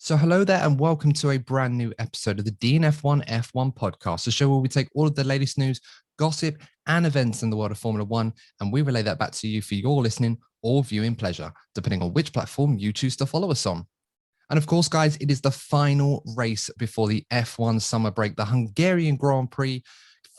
So hello there and welcome to a brand new episode of the DNF1 F1 Podcast, a show where we take all of the latest news, gossip and events in the world of Formula One and we relay that back to you for your listening or viewing pleasure, depending on which platform you choose to follow us on. And of course, guys, it is the final race before the F1 summer break, the Hungarian Grand Prix,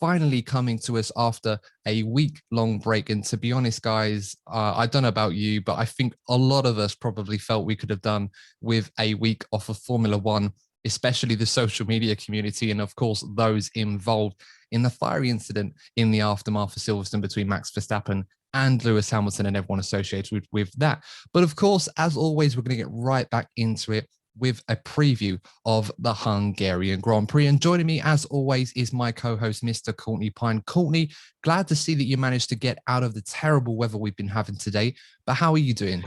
finally coming to us after a week-long break. And to be honest, guys, I don't know about you, but I think a lot of us probably felt we could have done with a week off of Formula One, especially the social media community and, of course, those involved in the fiery incident in the aftermath of Silverstone between Max Verstappen and Lewis Hamilton and everyone associated with that. But of course, as always, we're going to get right back into it with a preview of the Hungarian Grand Prix. And joining me, as always, is my co-host, Mr. Courtney Pine. Courtney, glad to see that you managed to get out of the terrible weather we've been having today. But how are you doing?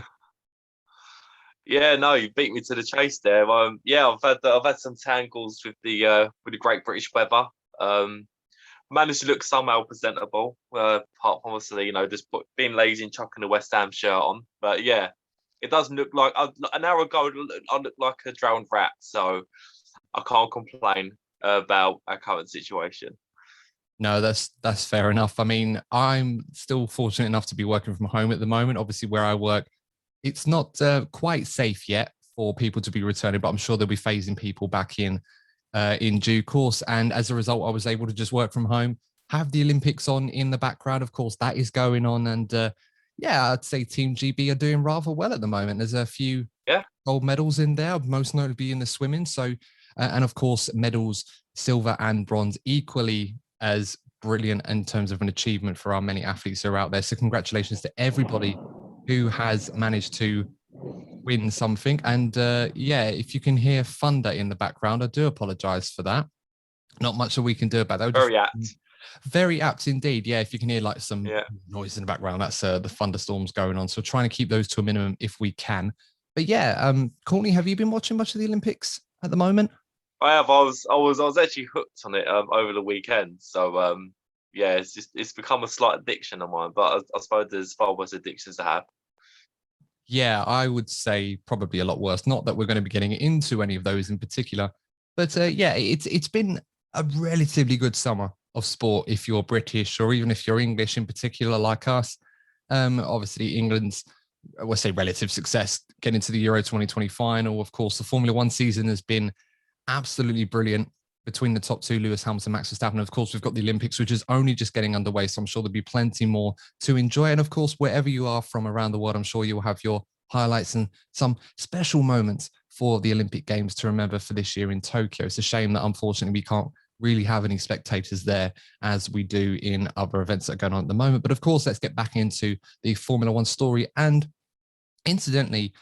Yeah, no, you beat me to the chase there. I've had some tangles with the Great British weather. Managed to look somehow presentable, apart from obviously, just being lazy and chucking the West Ham shirt on. But yeah, it doesn't look like an hour ago I looked like a drowned rat, so I can't complain about our current situation. No, that's fair enough. I mean, I'm still fortunate enough to be working from home at the moment. Obviously, where I work, it's not quite safe yet for people to be returning, but I'm sure they'll be phasing people back in due course. And as a result, I was able to just work from home, have the Olympics on in the background. Of course, that is going on. And yeah, I'd say Team GB are doing rather well at the moment. There's a few gold medals in there, most notably in the swimming. So, and of course, medals, silver and bronze, equally as brilliant in terms of an achievement for our many athletes who are out there. So congratulations to everybody who has managed to win something. And yeah, if you can hear thunder in the background, I do apologize for that. Not much that we can do about that. Very apt. Very apt indeed. Yeah, if you can hear like some noise in the background, that's the thunderstorms going on. So trying to keep those to a minimum if we can. But yeah, Courtney, have you been watching much of the Olympics at the moment? I have. I was actually hooked on it over the weekend. So yeah, it's become a slight addiction of mine. But I suppose there's far worse addictions to have. Yeah, I would say probably a lot worse. Not that we're going to be getting into any of those in particular, but yeah, it's been a relatively good summer of sport if you're British or even if you're English in particular, like us. Obviously, England's, we'll say, relative success getting to the Euro 2020 final. Of course, the Formula One season has been absolutely brilliant between the top two, Lewis Hamilton, Max Verstappen. Of course, we've got the Olympics, which is only just getting underway. So I'm sure there'll be plenty more to enjoy. And of course, wherever you are from around the world, I'm sure you'll have your highlights and some special moments for the Olympic Games to remember for this year in Tokyo. It's a shame that unfortunately we can't really have any spectators there as we do in other events that are going on at the moment. But of course, let's get back into the Formula One story. And incidentally,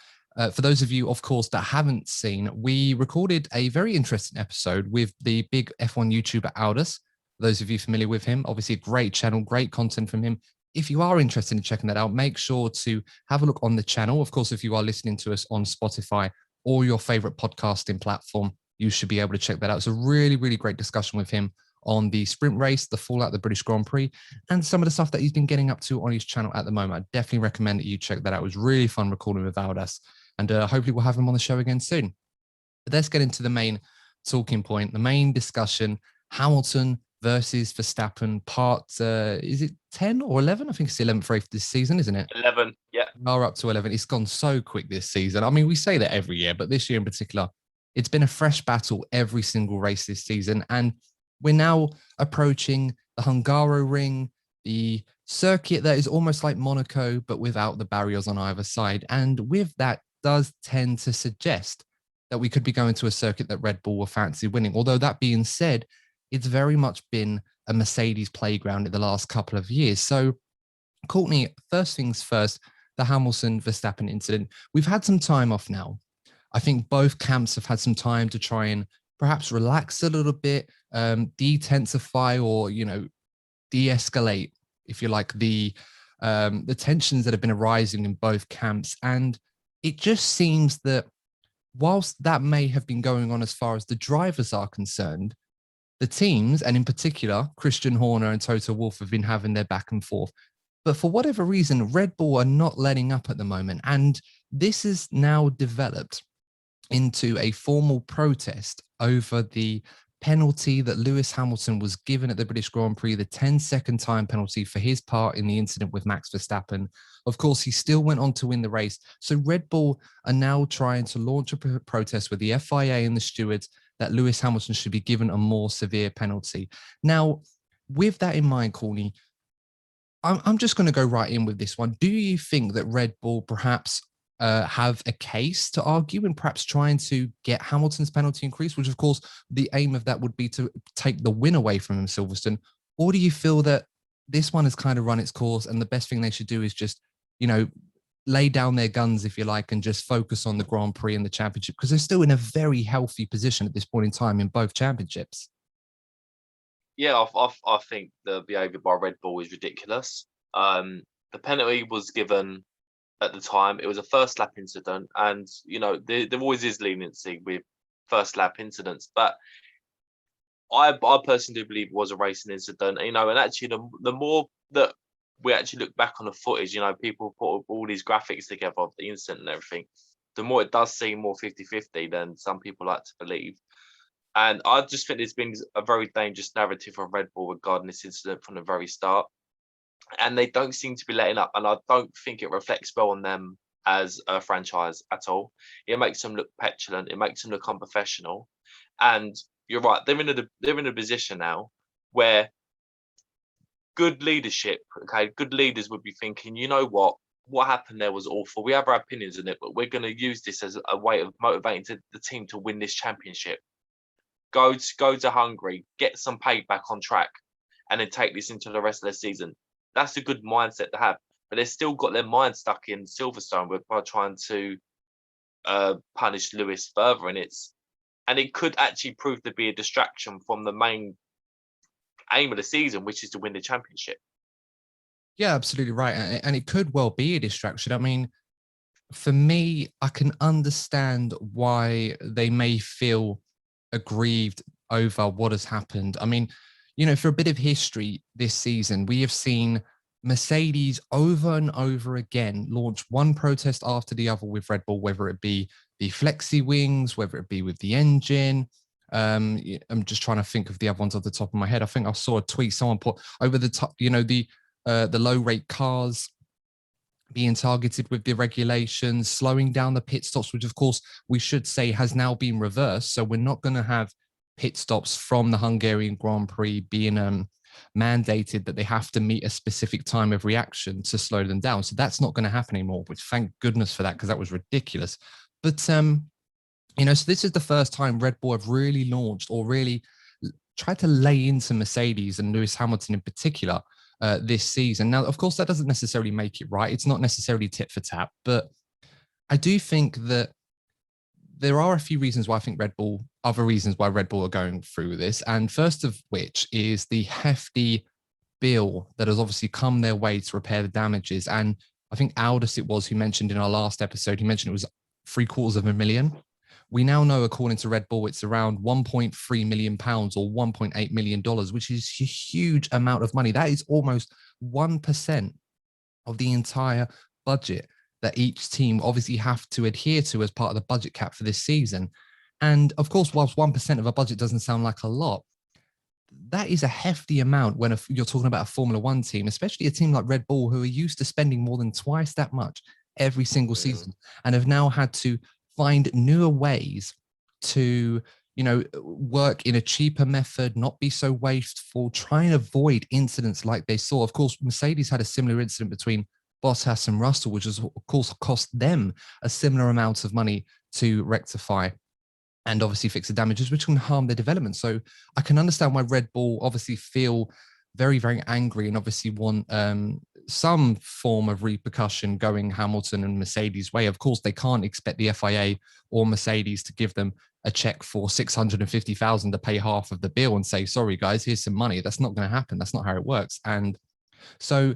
for those of you, of course, that haven't seen, we recorded a very interesting episode with the big F1 YouTuber Aldous. For those of you familiar with him, obviously a great channel, great content from him. If you are interested in checking that out, make sure to have a look on the channel. Of course, if you are listening to us on Spotify or your favorite podcasting platform, you should be able to check that out. It's a really, really great discussion with him on the sprint race, the fallout of the British Grand Prix, and some of the stuff that he's been getting up to on his channel at the moment. I definitely recommend that you check that out. It was really fun recording with Aldous. And hopefully we'll have him on the show again soon. But let's get into the main talking point, the main discussion, Hamilton versus Verstappen, part, is it 10 or 11? I think it's the 11th race this season, isn't it? 11, yeah. We're up to 11. It's gone so quick this season. I mean, we say that every year, but this year in particular, it's been a fresh battle every single race this season. And we're now approaching the Hungaroring, the circuit that is almost like Monaco, but without the barriers on either side. And with that, does tend to suggest that we could be going to a circuit that Red Bull will fancy winning. Although that being said, it's very much been a Mercedes playground in the last couple of years. So, Courtney, first things first, the Hamilton-Verstappen incident. We've had some time off now. I think both camps have had some time to try and perhaps relax a little bit, detensify or, de-escalate, if you like, the tensions that have been arising in both camps. And it just seems that whilst that may have been going on as far as the drivers are concerned, the teams, and in particular, Christian Horner and Toto Wolff, have been having their back and forth. But for whatever reason, Red Bull are not letting up at the moment. And this has now developed into a formal protest over the penalty that Lewis Hamilton was given at the British Grand Prix, the 10-second time penalty for his part in the incident with Max Verstappen. Of course, he still went on to win the race. So Red Bull are now trying to launch a protest with the FIA and the stewards that Lewis Hamilton should be given a more severe penalty. Now, with that in mind, Courtney, I'm just going to go right in with this one. Do you think that Red Bull perhaps have a case to argue and perhaps trying to get Hamilton's penalty increased, which of course the aim of that would be to take the win away from him, Silverstone? Or do you feel that this one has kind of run its course and the best thing they should do is just, lay down their guns, if you like, and just focus on the Grand Prix and the championship, because they're still in a very healthy position at this point in time in both championships? Yeah, I think the behaviour by Red Bull is ridiculous. The penalty was given at the time. It was a first lap incident, and there always is leniency with first lap incidents. But I personally do believe it was a racing incident. And actually, the more that we actually look back on the footage, people put all these graphics together of the incident and everything, the more it does seem more 50-50 than some people like to believe. And I just think there's been a very dangerous narrative of Red Bull regarding this incident from the very start. And they don't seem to be letting up. And I don't think it reflects well on them as a franchise at all. It makes them look petulant. It makes them look unprofessional. And you're right. They're in a position now where good leadership, good leaders would be thinking, you know what happened there was awful. We have our opinions on it, but we're going to use this as a way of motivating the team to win this championship. Go to Hungary, get some payback on track, and then take this into the rest of the season. That's a good mindset to have, but they've still got their mind stuck in Silverstone by trying to punish Lewis further, and it could actually prove to be a distraction from the main aim of the season, which is to win the championship. Yeah, absolutely right, and it could well be a distraction. I mean, for me, I can understand why they may feel aggrieved over what has happened. I mean, for a bit of history this season, we have seen Mercedes over and over again launch one protest after the other with Red Bull, whether it be the flexi wings, whether it be with the engine. I'm just trying to think of the other ones off the top of my head. I think I saw a tweet someone put over the top, the low rate cars being targeted with the regulations, slowing down the pit stops, which of course we should say has now been reversed. So we're not going to have pit stops from the Hungarian Grand Prix being mandated that they have to meet a specific time of reaction to slow them down. So that's not going to happen anymore, which thank goodness for that, because that was ridiculous. But, so this is the first time Red Bull have really launched or really tried to lay into Mercedes and Lewis Hamilton in particular this season. Now, of course, that doesn't necessarily make it right. It's not necessarily tit for tat, but I do think that there are a few reasons why I think other reasons why Red Bull are going through this. And first of which is the hefty bill that has obviously come their way to repair the damages. And I think Aldous it was who mentioned in our last episode, he mentioned it was $750,000. We now know, according to Red Bull, it's around £1.3 million or $1.8 million, which is a huge amount of money. That is almost 1% of the entire budget that each team obviously have to adhere to as part of the budget cap for this season. And of course, whilst 1% of a budget doesn't sound like a lot, that is a hefty amount when you're talking about a Formula One team, especially a team like Red Bull, who are used to spending more than twice that much every single season and have now had to find newer ways to, work in a cheaper method, not be so wasteful, try and avoid incidents like they saw. Of course, Mercedes had a similar incident between Bottas and Russell, which has, of course, cost them a similar amount of money to rectify and obviously fix the damages, which can harm their development. So I can understand why Red Bull obviously feel very, very angry and obviously want some form of repercussion going Hamilton and Mercedes' way. Of course, they can't expect the FIA or Mercedes to give them a check for $650,000 to pay half of the bill and say, sorry, guys, here's some money. That's not going to happen. That's not how it works. And so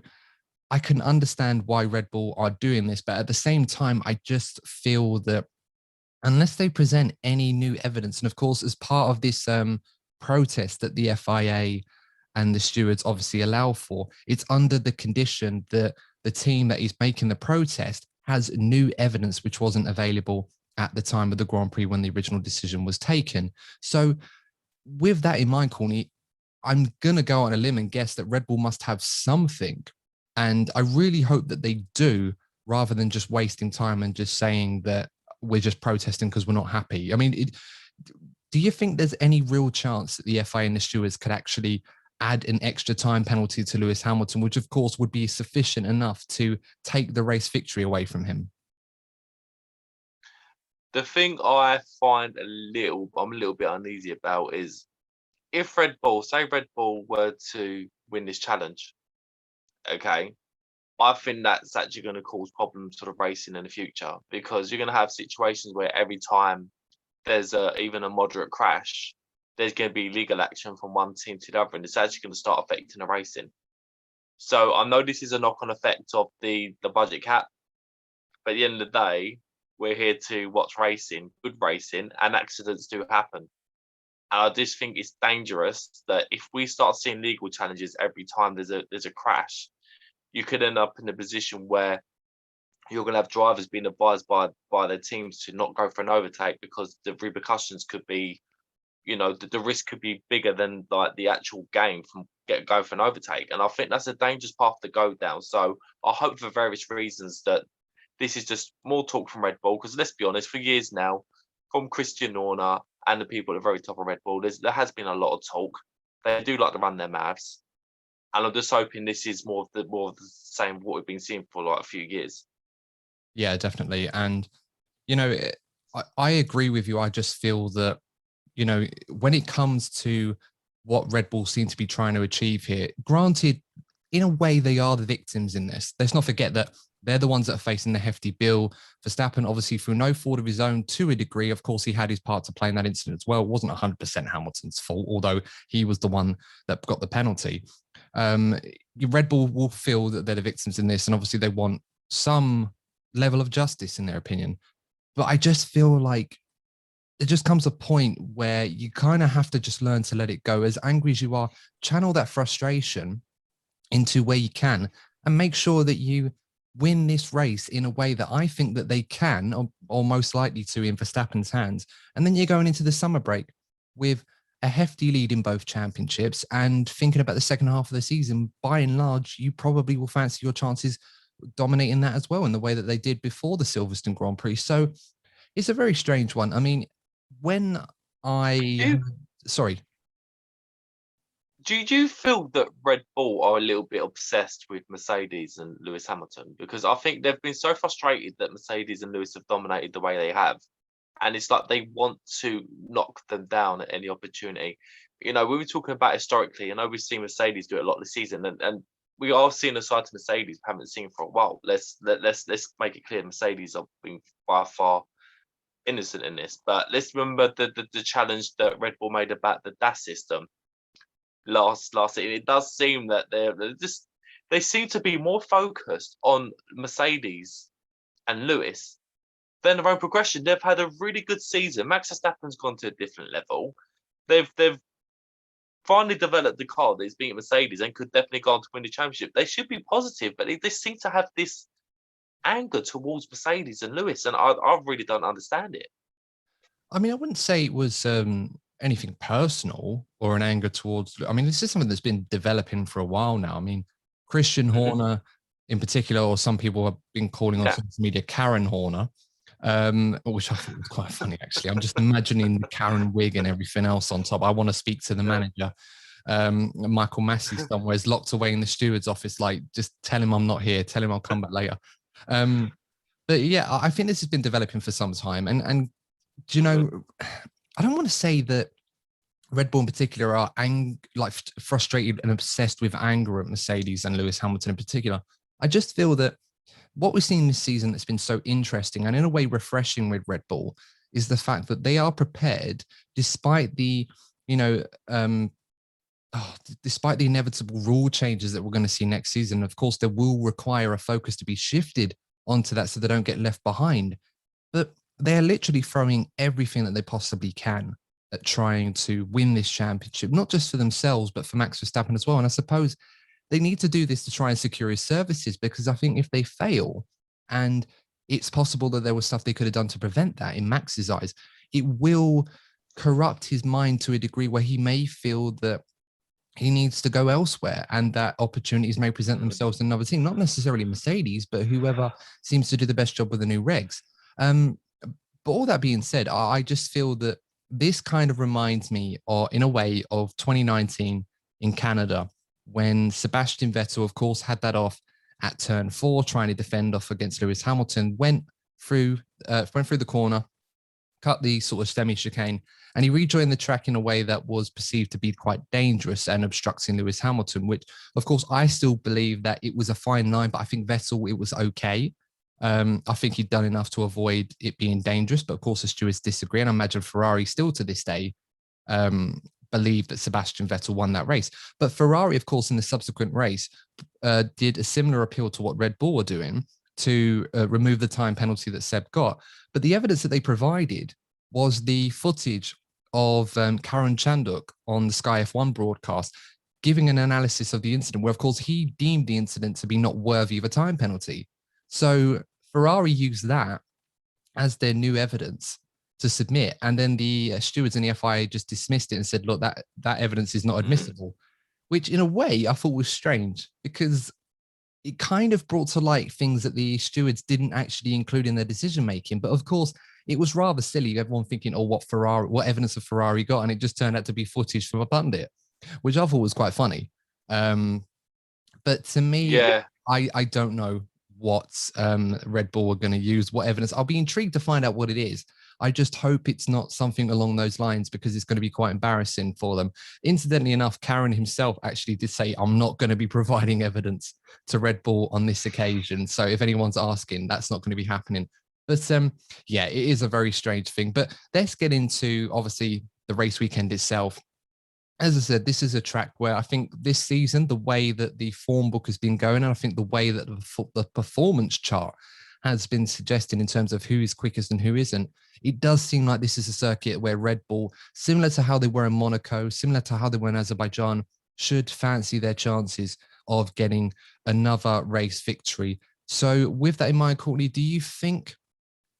I can understand why Red Bull are doing this. But at the same time, I just feel that unless they present any new evidence, and of course, as part of this protest that the FIA and the stewards obviously allow for, it's under the condition that the team that is making the protest has new evidence which wasn't available at the time of the Grand Prix when the original decision was taken. So with that in mind, Courtney, I'm going to go on a limb and guess that Red Bull must have something. And I really hope that they do, rather than just wasting time and just saying that we're just protesting because we're not happy. I mean, do you think there's any real chance that the FIA and the stewards could actually add an extra time penalty to Lewis Hamilton, which of course would be sufficient enough to take the race victory away from him? The thing I find I'm a little bit uneasy about is if Red Bull were to win this challenge, okay, I think that's actually going to cause problems for the racing in the future, because you're going to have situations where every time there's even a moderate crash, there's going to be legal action from one team to the other, and it's actually going to start affecting the racing. So I know this is a knock-on effect of the budget cap, but at the end of the day, we're here to watch racing, good racing, and accidents do happen. And I just think it's dangerous that if we start seeing legal challenges every time there's a crash, you could end up in a position where you're going to have drivers being advised by their teams to not go for an overtake, because the repercussions could be, the risk could be bigger than like the actual game from going for an overtake. And I think that's a dangerous path to go down. So I hope for various reasons that this is just more talk from Red Bull, because let's be honest, for years now, from Christian Horner and the people at the very top of Red Bull, there has been a lot of talk. They do like to run their mouths. And I'm just hoping this is more of the same what we've been seeing for like a few years. Yeah, definitely. And, I agree with you. I just feel that, when it comes to what Red Bull seem to be trying to achieve here, granted, in a way, they are the victims in this. Let's not forget that they're the ones that are facing the hefty bill. Verstappen, obviously, through no fault of his own to a degree. Of course, he had his part to play in that incident as well. It wasn't 100% Hamilton's fault, although he was the one that got the penalty. Red Bull will feel that they're the victims in this, and obviously they want some level of justice in their opinion. But I just feel like there just comes a point where you kind of have to just learn to let it go. As angry as you are, channel that frustration into where you can and make sure that you win this race in a way that I think that they can, or most likely to, in Verstappen's hands. And then you're going into the summer break with a hefty lead in both championships, and thinking about the second half of the season, by and large, you probably will fancy your chances dominating that as well in the way that they did before the Silverstone Grand Prix. So it's a very strange one. I mean, when sorry. Do you feel that Red Bull are a little bit obsessed with Mercedes and Lewis Hamilton? Because I think they've been so frustrated that Mercedes and Lewis have dominated the way they have. And it's like they want to knock them down at any opportunity. We were talking about historically, I know we've seen Mercedes do it a lot this season, and we are seeing a side to Mercedes we haven't seen for a while. Let's make it clear, Mercedes have been by far innocent in this. But let's remember the challenge that Red Bull made about the DAS system last season. It does seem that they seem to be more focused on Mercedes and Lewis than their own progression. They've had a really good season. Max Verstappen's gone to a different level. They've finally developed the car that's beating Mercedes and could definitely go on to win the championship. They should be positive, but they seem to have this anger towards Mercedes and Lewis, and I really don't understand it. I mean, I wouldn't say it was anything personal or an anger towards. I mean, this is something that's been developing for a while now. I mean, Christian Horner in particular, or some people have been calling on social media Karen Horner, which I think was quite funny, actually. I'm just imagining the Karen wig and everything else on top. I want to speak to the manager, Michael Massey, somewhere is locked away in the steward's office. Like, just tell him I'm not here. Tell him I'll come back later. But yeah, I think this has been developing for some time. And do you know, I don't want to say that Red Bull in particular are frustrated and obsessed with anger at Mercedes and Lewis Hamilton in particular. I just feel that what we've seen this season that's been so interesting and in a way refreshing with Red Bull is the fact that they are prepared, despite the, despite the inevitable rule changes that we're going to see next season. Of course, there will require a focus to be shifted onto that so they don't get left behind. But they are literally throwing everything that they possibly can at trying to win this championship, not just for themselves, but for Max Verstappen as well. And I suppose they need to do this to try and secure his services, because I think if they fail and it's possible that there was stuff they could have done to prevent that in Max's eyes. It will corrupt his mind to a degree where he may feel that he needs to go elsewhere and that opportunities may present themselves in another team, not necessarily Mercedes, but whoever seems to do the best job with the new regs. But all that being said, I just feel that this kind of reminds me, or in a way, of 2019 in Canada, when Sebastian Vettel, of course, had that off at turn 4, trying to defend off against Lewis Hamilton, went through the corner, cut the sort of semi-chicane, and he rejoined the track in a way that was perceived to be quite dangerous and obstructing Lewis Hamilton, which, of course, I still believe that it was a fine line, but I think Vettel, it was okay. I think he'd done enough to avoid it being dangerous, but of course the stewards disagree, and I imagine Ferrari still to this day believe that Sebastian Vettel won that race. But Ferrari, of course, in the subsequent race, did a similar appeal to what Red Bull were doing to remove the time penalty that Seb got. But the evidence that they provided was the footage of Karan Chanduk on the Sky F1 broadcast, giving an analysis of the incident, where, of course, he deemed the incident to be not worthy of a time penalty. So Ferrari used that as their new evidence to submit. And then the stewards and the FIA just dismissed it and said, look, that evidence is not admissible, which in a way I thought was strange, because it kind of brought to light things that the stewards didn't actually include in their decision-making. But of course, it was rather silly. Everyone thinking, oh, what evidence of Ferrari got? And it just turned out to be footage from a pundit, which I thought was quite funny. But to me, yeah, I don't know what Red Bull are going to use, what evidence. I'll be intrigued to find out what it is. I just hope it's not something along those lines, because it's going to be quite embarrassing for them. Incidentally enough, Karen himself actually did say, I'm not going to be providing evidence to Red Bull on this occasion. So if anyone's asking, that's not going to be happening. But yeah, it is a very strange thing. But let's get into, obviously, the race weekend itself. As I said, this is a track where I think this season, the way that the form book has been going, and I think the way that the performance chart has been suggesting in terms of who is quickest and who isn't, it does seem like this is a circuit where Red Bull, similar to how they were in Monaco, similar to how they were in Azerbaijan, should fancy their chances of getting another race victory. So with that in mind, Courtney, do you think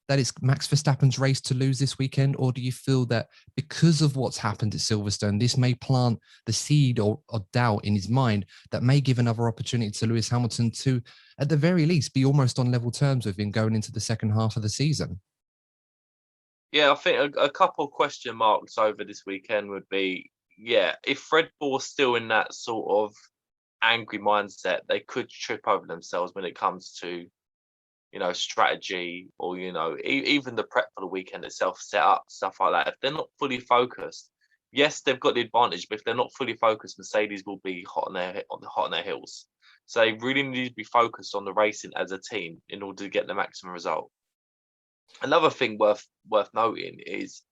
that it's Max Verstappen's race to lose this weekend? Or do you feel that because of what's happened at Silverstone, this may plant the seed or doubt in his mind that may give another opportunity to Lewis Hamilton to, at the very least, be almost on level terms with him going into the second half of the season? Yeah, I think a couple of question marks over this weekend would be, if Red Bull are still in that sort of angry mindset, they could trip over themselves when it comes to, strategy, or, even the prep for the weekend itself, set up, stuff like that. If they're not fully focused, yes, they've got the advantage, but if they're not fully focused, Mercedes will be hot on their heels. So they really need to be focused on the racing as a team in order to get the maximum result. Another thing worth noting is,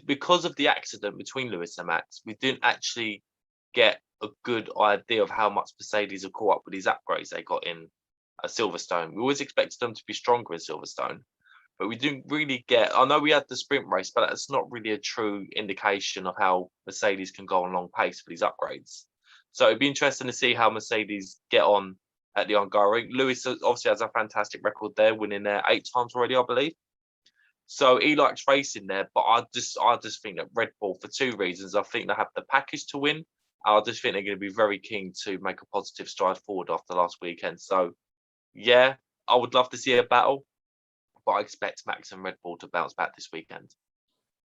because of the accident between Lewis and Max, we didn't actually get a good idea of how much Mercedes are caught up with these upgrades they got in Silverstone. We always expected them to be stronger in Silverstone, but we didn't really get. I know we had the sprint race, but that's not really a true indication of how Mercedes can go on long pace for these upgrades. So it'd be interesting to see how Mercedes get on at the Hungaroring. Lewis obviously has a fantastic record there, winning there 8 times already, I believe. So he likes racing there, but I just think that Red Bull, for 2 reasons, I think they have the package to win. I just think they're going to be very keen to make a positive stride forward after last weekend. So yeah, I would love to see a battle, but I expect Max and Red Bull to bounce back this weekend.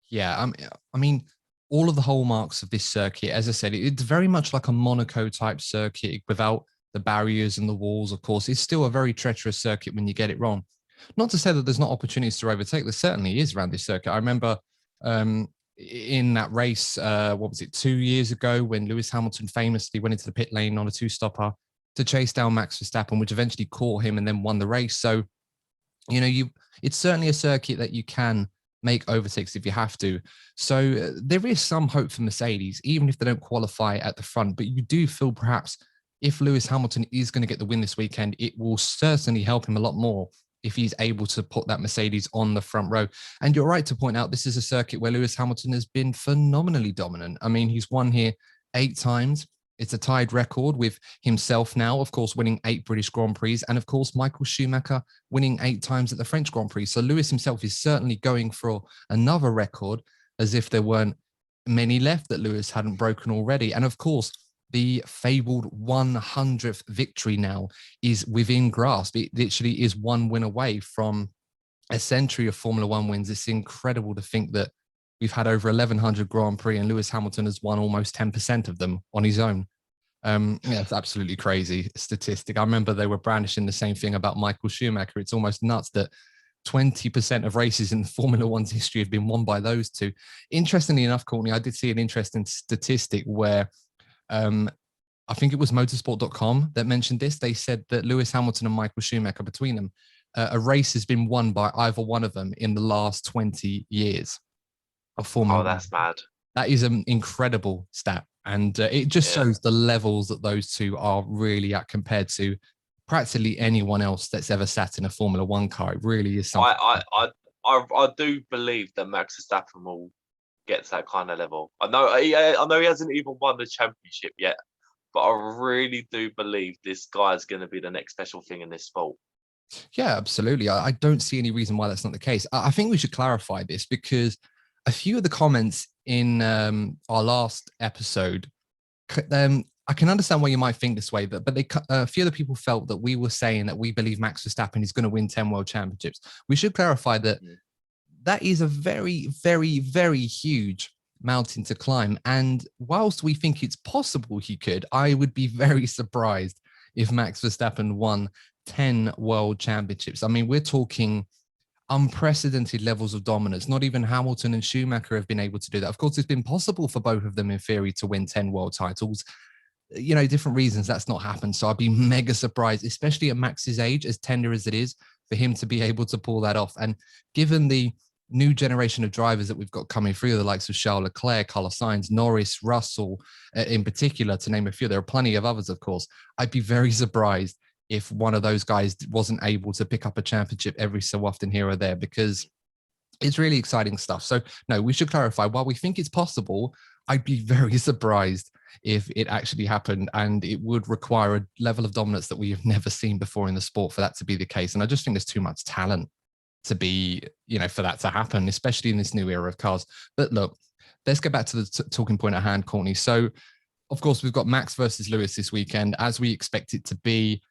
Yeah, I mean, all of the hallmarks of this circuit, as I said, it's very much like a Monaco type circuit without the barriers and the walls. Of course, it's still a very treacherous circuit when you get it wrong. Not to say that there's not opportunities to overtake. There certainly is around this circuit. I remember in that race, what was it, 2 years ago, when Lewis Hamilton famously went into the pit lane on a 2-stopper to chase down Max Verstappen, which eventually caught him and then won the race. So, it's certainly a circuit that you can make overtakes if you have to. So there is some hope for Mercedes, even if they don't qualify at the front. But you do feel perhaps if Lewis Hamilton is going to get the win this weekend, it will certainly help him a lot more if he's able to put that Mercedes on the front row. And you're right to point out, this is a circuit where Lewis Hamilton has been phenomenally dominant. I mean, he's won here 8 times. It's a tied record with himself now, of course, winning 8 British Grand Prix, and of course, Michael Schumacher winning 8 times at the French Grand Prix. So Lewis himself is certainly going for another record, as if there weren't many left that Lewis hadn't broken already. And of course, the fabled 100th victory now is within grasp. It literally is one win away from a century of Formula One wins. It's incredible to think that we've had over 1,100 Grand Prix and Lewis Hamilton has won almost 10% of them on his own. Yeah, it's absolutely crazy statistic. I remember they were brandishing the same thing about Michael Schumacher. It's almost nuts that 20% of races in Formula One's history have been won by those two. Interestingly enough, Courtney, I did see an interesting statistic where I think it was motorsport.com that mentioned this. They said that Lewis Hamilton and Michael Schumacher, between them, a race has been won by either one of them in the last 20 years of Formula One. Oh, that's mad. That is an incredible stat. And it just shows the levels that those two are really at compared to practically anyone else that's ever sat in a Formula One car. It really is something. I do believe that Max Verstappen will get to that kind of level. I know he hasn't even won the championship yet, but I really do believe this guy is going to be the next special thing in this sport. Yeah, absolutely. I don't see any reason why that's not the case. I think we should clarify this because a few of the comments in our last episode, I can understand why you might think this way, but a few of the people felt that we were saying that we believe Max Verstappen is going to win 10 world championships. We should clarify that that is a very, very, very huge mountain to climb. And whilst we think it's possible he could, I would be very surprised if Max Verstappen won 10 world championships. I mean, we're talking unprecedented levels of dominance. Not even Hamilton and Schumacher have been able to do that. Of course, it's been possible for both of them in theory to win 10 world titles. You know, different reasons that's not happened. So I'd be mega surprised, especially at Max's age, as tender as it is, for him to be able to pull that off. And given the new generation of drivers that we've got coming through, the likes of Charles Leclerc, Carlos Sainz, Norris, Russell, in particular, to name a few, there are plenty of others, of course. I'd be very surprised if one of those guys wasn't able to pick up a championship every so often here or there, because it's really exciting stuff. So no, we should clarify, while we think it's possible, I'd be very surprised if it actually happened, and it would require a level of dominance that we have never seen before in the sport for that to be the case. And I just think there's too much talent to be, you know, for that to happen, especially in this new era of cars. But look, let's get back to the talking point at hand, Courtney. So of course, we've got Max versus Lewis this weekend, as we expect it to be.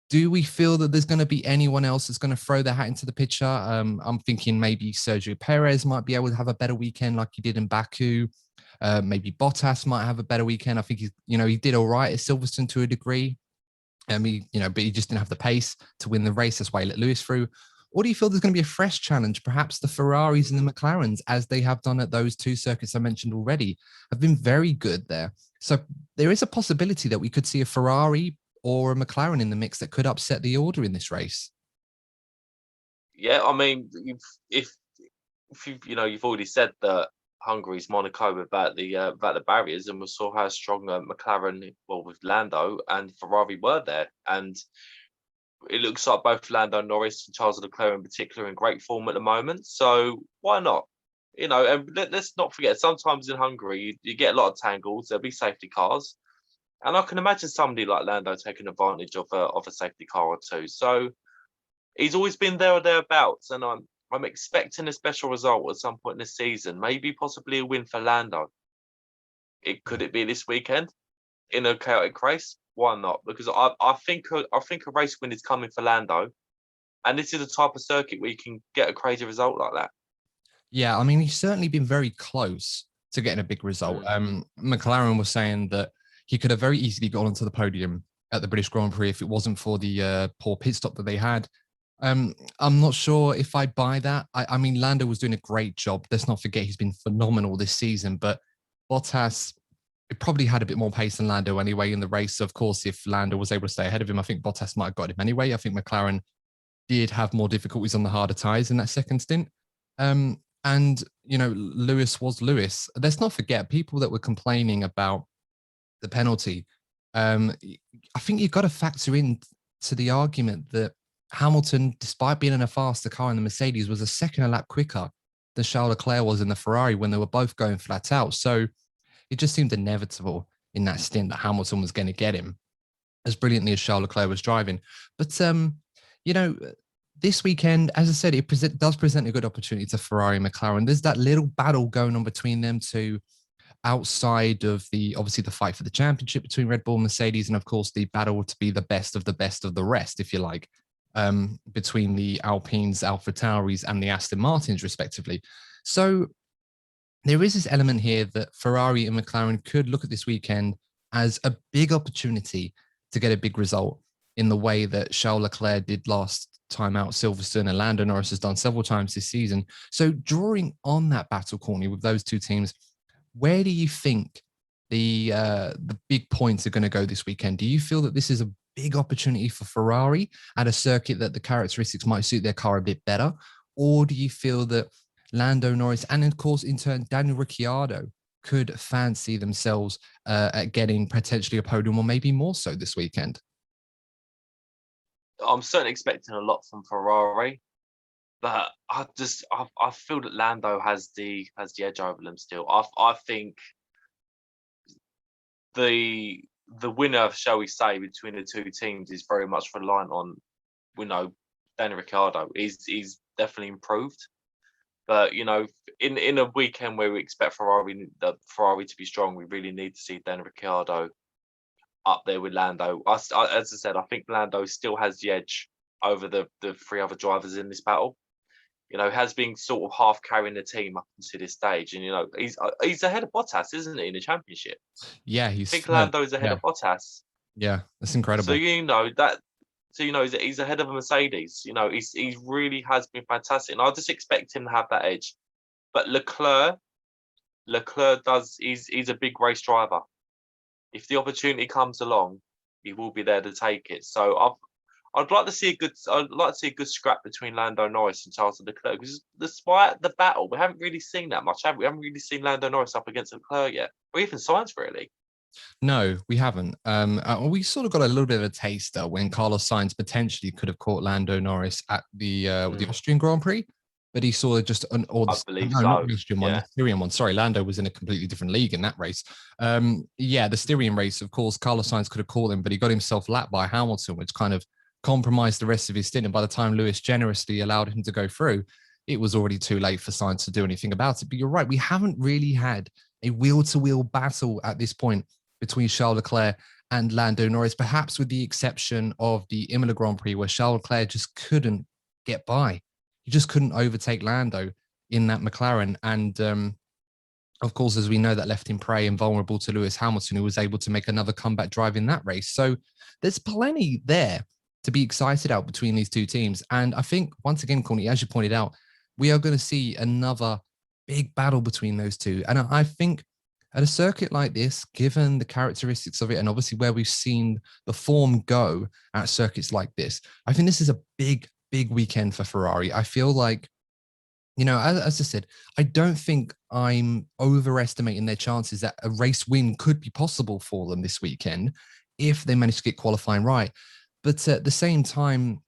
Do we feel that there's going to be anyone else that's going to throw their hat into the picture? I'm thinking maybe Sergio Perez might be able to have a better weekend like he did in Baku. Maybe Bottas might have a better weekend. I think he did all right at Silverstone to a degree. But he just didn't have the pace to win the race. That's why he let Lewis through. Or do you feel there's going to be a fresh challenge? Perhaps the Ferraris and the McLarens, as they have done at those two circuits I mentioned already, have been very good there. So there is a possibility that we could see a Ferrari or a McLaren in the mix that could upset the order in this race. Yeah, I mean, if you've already said that Hungary's Monaco about the barriers, and we saw how strong McLaren, with Lando and Ferrari were there, and it looks like both Lando Norris and Charles Leclerc in particular are in great form at the moment. So why not? And let's not forget, sometimes in Hungary you get a lot of tangles. There'll be safety cars. And I can imagine somebody like Lando taking advantage of a safety car or two. So he's always been there or thereabouts, and I'm expecting a special result at some point in the season, maybe possibly a win for Lando. Could it be this weekend in a chaotic race? Why not? Because I think a race win is coming for Lando, and this is the type of circuit where you can get a crazy result like that. Yeah, I mean, he's certainly been very close to getting a big result. McLaren was saying that he could have very easily gone onto the podium at the British Grand Prix if it wasn't for the poor pit stop that they had. I'm not sure if I buy that. I mean, Lando was doing a great job. Let's not forget he's been phenomenal this season, but Bottas, it probably had a bit more pace than Lando anyway in the race. So of course, if Lando was able to stay ahead of him, I think Bottas might have got him anyway. I think McLaren did have more difficulties on the harder tyres in that second stint. And, Lewis was Lewis. Let's not forget, people that were complaining about the penalty, I think you've got to factor in to the argument that Hamilton, despite being in a faster car in the Mercedes, was a second a lap quicker than Charles Leclerc was in the Ferrari when they were both going flat out. So it just seemed inevitable in that stint that Hamilton was going to get him as brilliantly as Charles Leclerc was driving. But, you know, this weekend, as I said, it does present a good opportunity to Ferrari and McLaren. There's that little battle going on between them two outside of obviously the fight for the championship between Red Bull and Mercedes, and of course the battle to be the best of the rest, if you like, between the Alpines, AlphaTauris, and the Aston Martins, respectively. So there is this element here that Ferrari and McLaren could look at this weekend as a big opportunity to get a big result in the way that Charles Leclerc did last time out Silverstone, and Lando Norris has done several times this season. So drawing on that battle, Courtney, with those two teams, where do you think the big points are going to go this weekend? Do you feel that this is a big opportunity for Ferrari at a circuit that the characteristics might suit their car a bit better? Or do you feel that Lando Norris and, of course, in turn, Daniel Ricciardo could fancy themselves at getting potentially a podium, or maybe more so this weekend? I'm certainly expecting a lot from Ferrari, but I feel that Lando has the edge over them still. I think the winner, shall we say, between the two teams is very much reliant on, Daniel Ricciardo. He's definitely improved. But, in a weekend where we expect Ferrari to be strong, we really need to see Daniel Ricciardo up there with Lando. As I said, I think Lando still has the edge over the three other drivers in this battle. Has been sort of half carrying the team up until this stage. And, he's ahead of Bottas, isn't he, in the championship? Yeah, I think Lando is ahead of Bottas. Yeah, that's incredible. So, he's ahead of a Mercedes. He really has been fantastic. And I just expect him to have that edge. But Leclerc he's a big race driver. If the opportunity comes along, he will be there to take it. So I'd like to see a good scrap between Lando Norris and Charles Leclerc, because despite the battle, we haven't really seen that much, have we? We haven't really seen Lando Norris up against Leclerc yet, or even Sainz, really. No, we haven't. We sort of got a little bit of a taster when Carlos Sainz potentially could have caught Lando Norris at the Austrian Grand Prix, but he saw just not the Austrian one, the Styrian one. Sorry, Lando was in a completely different league in that race. The Styrian race, of course, Carlos Sainz could have caught him, but he got himself lapped by Hamilton, which kind of compromised the rest of his stint. And by the time Lewis generously allowed him to go through, it was already too late for Sainz to do anything about it. But you're right, we haven't really had a wheel-to-wheel battle at this point between Charles Leclerc and Lando Norris, perhaps with the exception of the Imola Grand Prix, where Charles Leclerc just couldn't get by. He just couldn't overtake Lando in that McLaren. And of course, as we know, that left him prey and vulnerable to Lewis Hamilton, who was able to make another comeback drive in that race. So there's plenty there to be excited out between these two teams. And I think, once again, Courtney, as you pointed out, we are going to see another big battle between those two. And I think at a circuit like this, given the characteristics of it, and obviously where we've seen the form go at circuits like this, I think this is a big, big weekend for Ferrari. I feel like, as I said, I don't think I'm overestimating their chances that a race win could be possible for them this weekend if they manage to get qualifying right. But at the same time,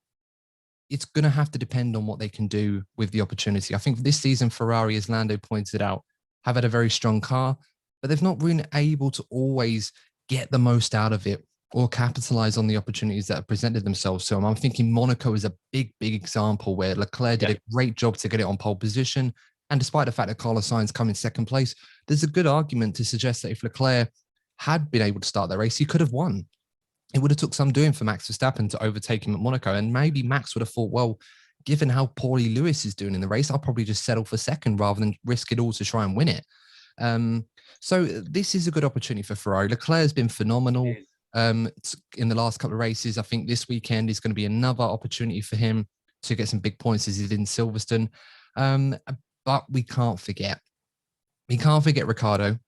it's going to have to depend on what they can do with the opportunity. I think this season, Ferrari, as Lando pointed out, have had a very strong car, but they've not really able to always get the most out of it or capitalize on the opportunities that have presented themselves to them. I'm thinking Monaco is a big, big example where Leclerc did a great job to get it on pole position. And despite the fact that Carlos Sainz come in second place, there's a good argument to suggest that if Leclerc had been able to start the race, he could have won. It would have took some doing for Max Verstappen to overtake him at Monaco. And maybe Max would have thought, well, given how poorly Lewis is doing in the race, I'll probably just settle for second rather than risk it all to try and win it. So this is a good opportunity for Ferrari. Leclerc has been phenomenal in the last couple of races. I think this weekend is going to be another opportunity for him to get some big points as he did in Silverstone. But we can't forget Ricciardo.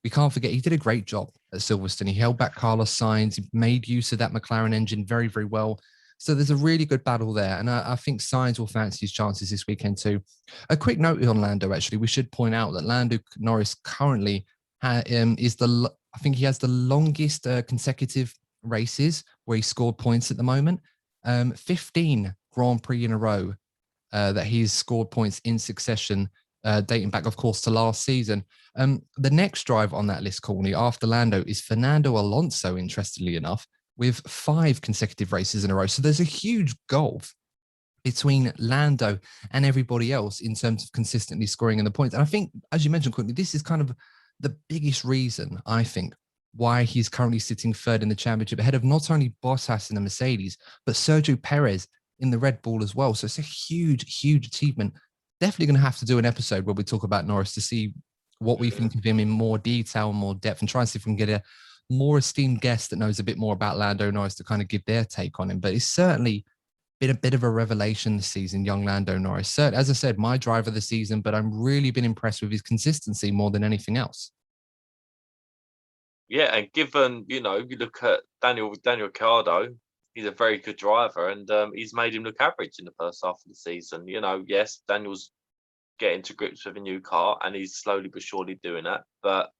We can't forget he did a great job at Silverstone. He held back Carlos Sainz. He made use of that McLaren engine very, very well. So there's a really good battle there. And I think Sainz will fancy his chances this weekend too. A quick note on Lando, actually. We should point out that Lando Norris currently I think he has the longest consecutive races where he scored points at the moment. 15 Grand Prix in a row that he's scored points in succession dating back, of course, to last season. The next driver on that list, Courtney, after Lando, is Fernando Alonso, interestingly enough, with 5 consecutive races in a row. So there's a huge gulf between Lando and everybody else in terms of consistently scoring in the points. And I think, as you mentioned, Courtney, this is kind of the biggest reason, I think, why he's currently sitting third in the championship, ahead of not only Bottas in the Mercedes, but Sergio Perez in the Red Bull as well. So it's a huge, huge achievement. Definitely going to have to do an episode where we talk about Norris to see what we think of him in more detail, more depth, and try and see if we can get a more esteemed guest that knows a bit more about Lando Norris to kind of give their take on him. But it's certainly been a bit of a revelation this season, young Lando Norris. So, as I said, my driver of the season, but I'm really been impressed with his consistency more than anything else. Yeah, and given, you look at Daniel Ricciardo, he's a very good driver, and he's made him look average in the first half of the season. Yes, Daniel's getting to grips with a new car, and he's slowly but surely doing that. But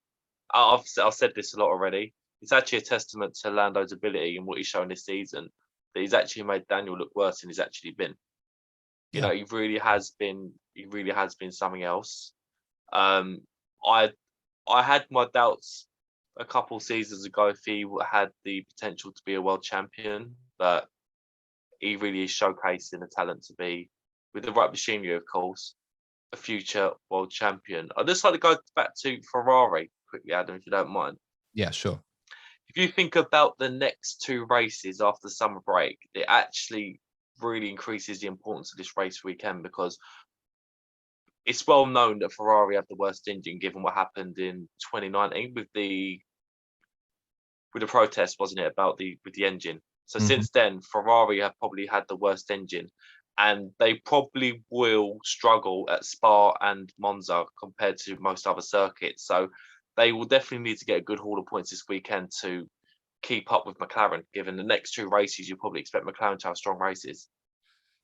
I've said this a lot already. It's actually a testament to Lando's ability and what he's shown this season that he's actually made Daniel look worse than he's actually been. He really has been. He really has been something else. I had my doubts a couple seasons ago if he had the potential to be a world champion, but he really is showcasing the talent to be, with the right machinery, of course, a future world champion. I'd just like to go back to Ferrari quickly, Adam, if you don't mind. Yeah, sure. If you think about the next 2 races after the summer break, it actually really increases the importance of this race weekend, because it's well known that Ferrari have the worst engine, given what happened in 2019 with the protest, wasn't it, with the engine. So since then, Ferrari have probably had the worst engine, and they probably will struggle at Spa and Monza compared to most other circuits. So they will definitely need to get a good haul of points this weekend to keep up with McLaren. Given the next 2 races, you probably expect McLaren to have strong races.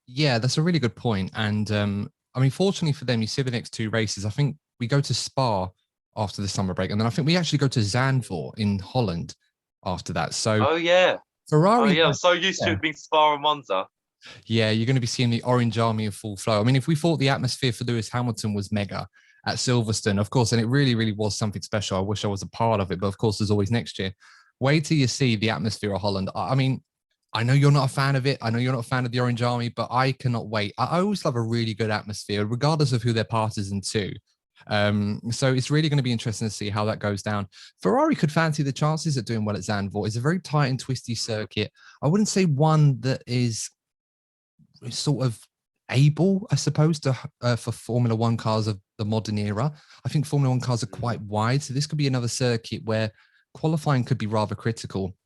Yeah, that's a really good point. And I mean, fortunately for them, you see the next 2 races. I think we go to Spa after the summer break, and then I think we actually go to Zandvoort in Holland after that. So, oh yeah, Ferrari. I'm so used to it being Spa and Monza. Yeah, you're going to be seeing the orange army in full flow. I mean, if we thought the atmosphere for Lewis Hamilton was mega at Silverstone, of course, and it really, really was something special. I wish I was a part of it, but of course, there's always next year. Wait till you see the atmosphere of Holland. I mean, I know you're not a fan of it. I know you're not a fan of the Orange Army, but I cannot wait. I always love a really good atmosphere, regardless of who they're partisan to. So it's really going to be interesting to see how that goes down. Ferrari could fancy the chances at doing well at Zandvoort. It's a very tight and twisty circuit. I wouldn't say one that is sort of able, I suppose, to for Formula One cars of the modern era. I think Formula One cars are quite wide, so this could be another circuit where qualifying could be rather critical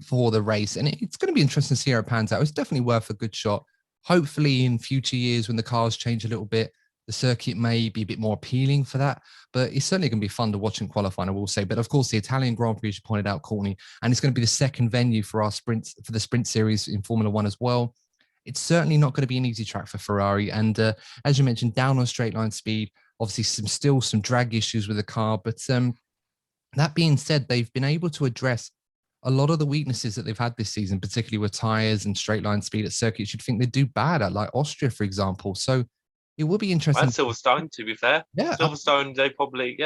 for the race, and it's going to be interesting to see how it pans out. It's definitely worth a good shot. Hopefully in future years, when the cars change a little bit, the circuit may be a bit more appealing for that, but it's certainly going to be fun to watch and qualifying, I will say. But of course, the Italian Grand Prix, as you pointed out, Courtney, and it's going to be the second venue for our sprint, for the sprint series in Formula One as well. It's certainly not going to be an easy track for Ferrari. And as you mentioned, down on straight line speed, obviously still some drag issues with the car. But that being said, they've been able to address a lot of the weaknesses that they've had this season, particularly with tyres and straight line speed at circuits you'd think they'd do bad at, like Austria, for example. So it will be interesting. And Silverstone, to be fair. Yeah. Silverstone, they probably,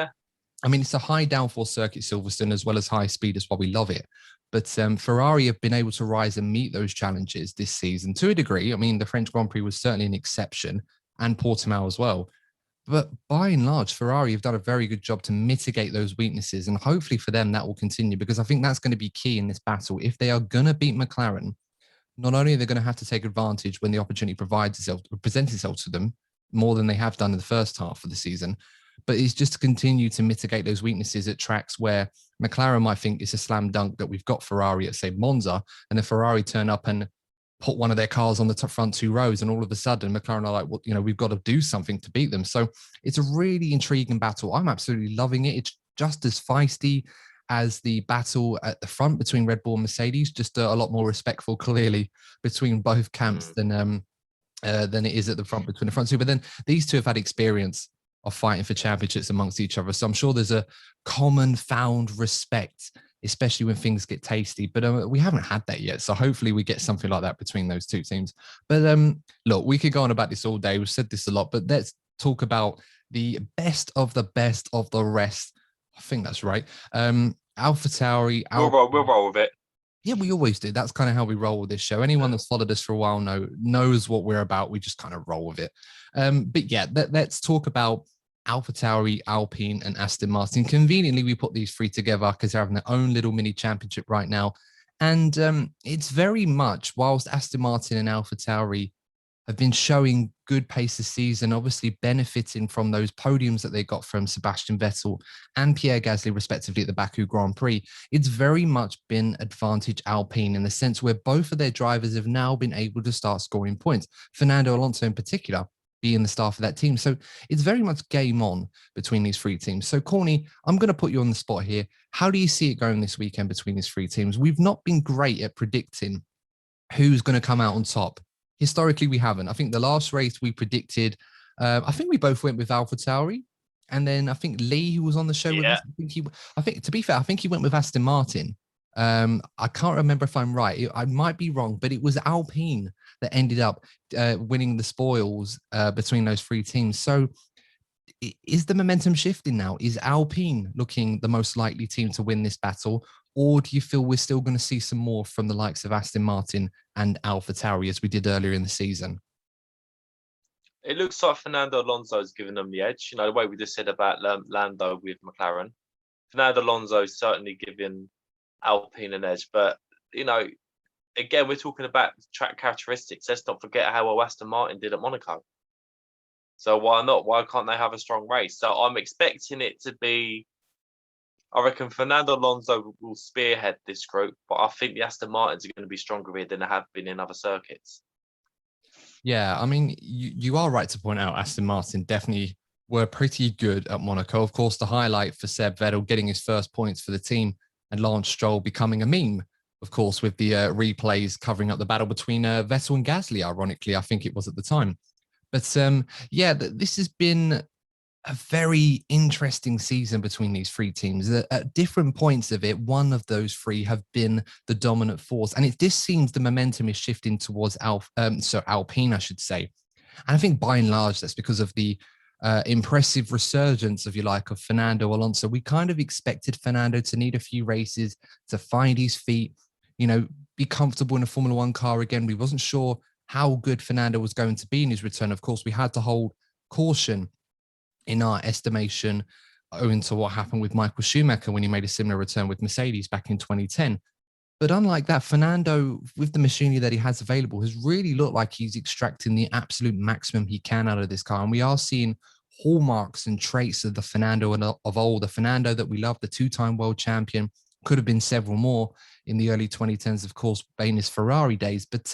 I mean, it's a high downforce circuit, Silverstone, as well as high speed. That's why we love it. But Ferrari have been able to rise and meet those challenges this season to a degree. I mean, the French Grand Prix was certainly an exception, and Portimao as well. But by and large, Ferrari have done a very good job to mitigate those weaknesses. And hopefully for them, that will continue, because I think that's going to be key in this battle. If they are going to beat McLaren, not only are they going to have to take advantage when the opportunity presents itself to them, more than they have done in the first half of the season, but it's just to continue to mitigate those weaknesses at tracks where McLaren might think it's a slam dunk that we've got Ferrari at, say, Monza, and the Ferrari turn up and put one of their cars on the front 2 rows, and all of a sudden McLaren are like, well, we've got to do something to beat them. So it's a really intriguing battle. I'm absolutely loving it. It's just as feisty as the battle at the front between Red Bull and Mercedes, just a lot more respectful, clearly, between both camps than it is at the front between the front 2. But then these 2 have had experience of fighting for championships amongst each other. So I'm sure there's a common found respect, especially when things get tasty. But we haven't had that yet. So hopefully we get something like that between those 2 teams. But look, we could go on about this all day. We've said this a lot, but let's talk about the best of the best of the rest. I think that's right. AlphaTauri. We'll roll with it. Yeah, we always do. That's kind of how we roll with this show. Anyone that's followed us for a while knows what we're about. We just kind of roll with it. But yeah, let's talk about AlphaTauri, Alpine, and Aston Martin. Conveniently, we put these three together because they're having their own little mini championship right now. And it's very much, whilst Aston Martin and AlphaTauri have been showing good pace this season, obviously benefiting from those podiums that they got from Sebastian Vettel and Pierre Gasly, respectively, at the Baku Grand Prix. It's very much been advantage Alpine in the sense where both of their drivers have now been able to start scoring points. Fernando Alonso in particular being the star for that team. So it's very much game on between these three teams. So Courtney, I'm going to put you on the spot here. How do you see it going this weekend between these three teams? We've not been great at predicting who's going to come out on top. Historically, we haven't. I think the last race we predicted, I think we both went with AlphaTauri. And then I think Lee, who was on the show with us, I think, to be fair, I think he went with Aston Martin. I can't remember if I'm right. I might be wrong, but it was Alpine that ended up winning the spoils between those three teams. So is the momentum shifting now? Is Alpine looking the most likely team to win this battle? Or do you feel we're still going to see some more from the likes of Aston Martin and AlphaTauri as we did earlier in the season? It looks like Fernando Alonso is giving them the edge. You know, the way we just said about Lando with McLaren. Fernando Alonso is certainly giving Alpine an edge. But, you know, again, we're talking about track characteristics. Let's not forget how well Aston Martin did at Monaco. So why not? Why can't they have a strong race? So I'm expecting it to be, I reckon Fernando Alonso will spearhead this group, but I think the Aston Martins are going to be stronger here than they have been in other circuits. Yeah, I mean, you are right to point out Aston Martin definitely were pretty good at Monaco. Of course, the highlight for Seb Vettel getting his first points for the team and Lance Stroll becoming a meme, of course, with the replays covering up the battle between Vettel and Gasly, ironically, I think it was at the time. But yeah, this has been a very interesting season between these three teams. At different points of it, one of those three have been the dominant force. And this seems the momentum is shifting towards Alpine, I should say. And I think by and large, that's because of the impressive resurgence, if you like, of Fernando Alonso. We kind of expected Fernando to need a few races to find his feet, you know, be comfortable in a Formula One car again. We wasn't sure how good Fernando was going to be in his return. Of course, we had to hold caution in our estimation, owing to what happened with Michael Schumacher when he made a similar return with Mercedes back in 2010. But unlike that, Fernando, with the machinery that he has available, has really looked like he's extracting the absolute maximum he can out of this car. And we are seeing hallmarks and traits of the Fernando of old, the Fernando that we love, the two-time world champion. Could have been several more in the early 2010s, of course, in his Ferrari days. But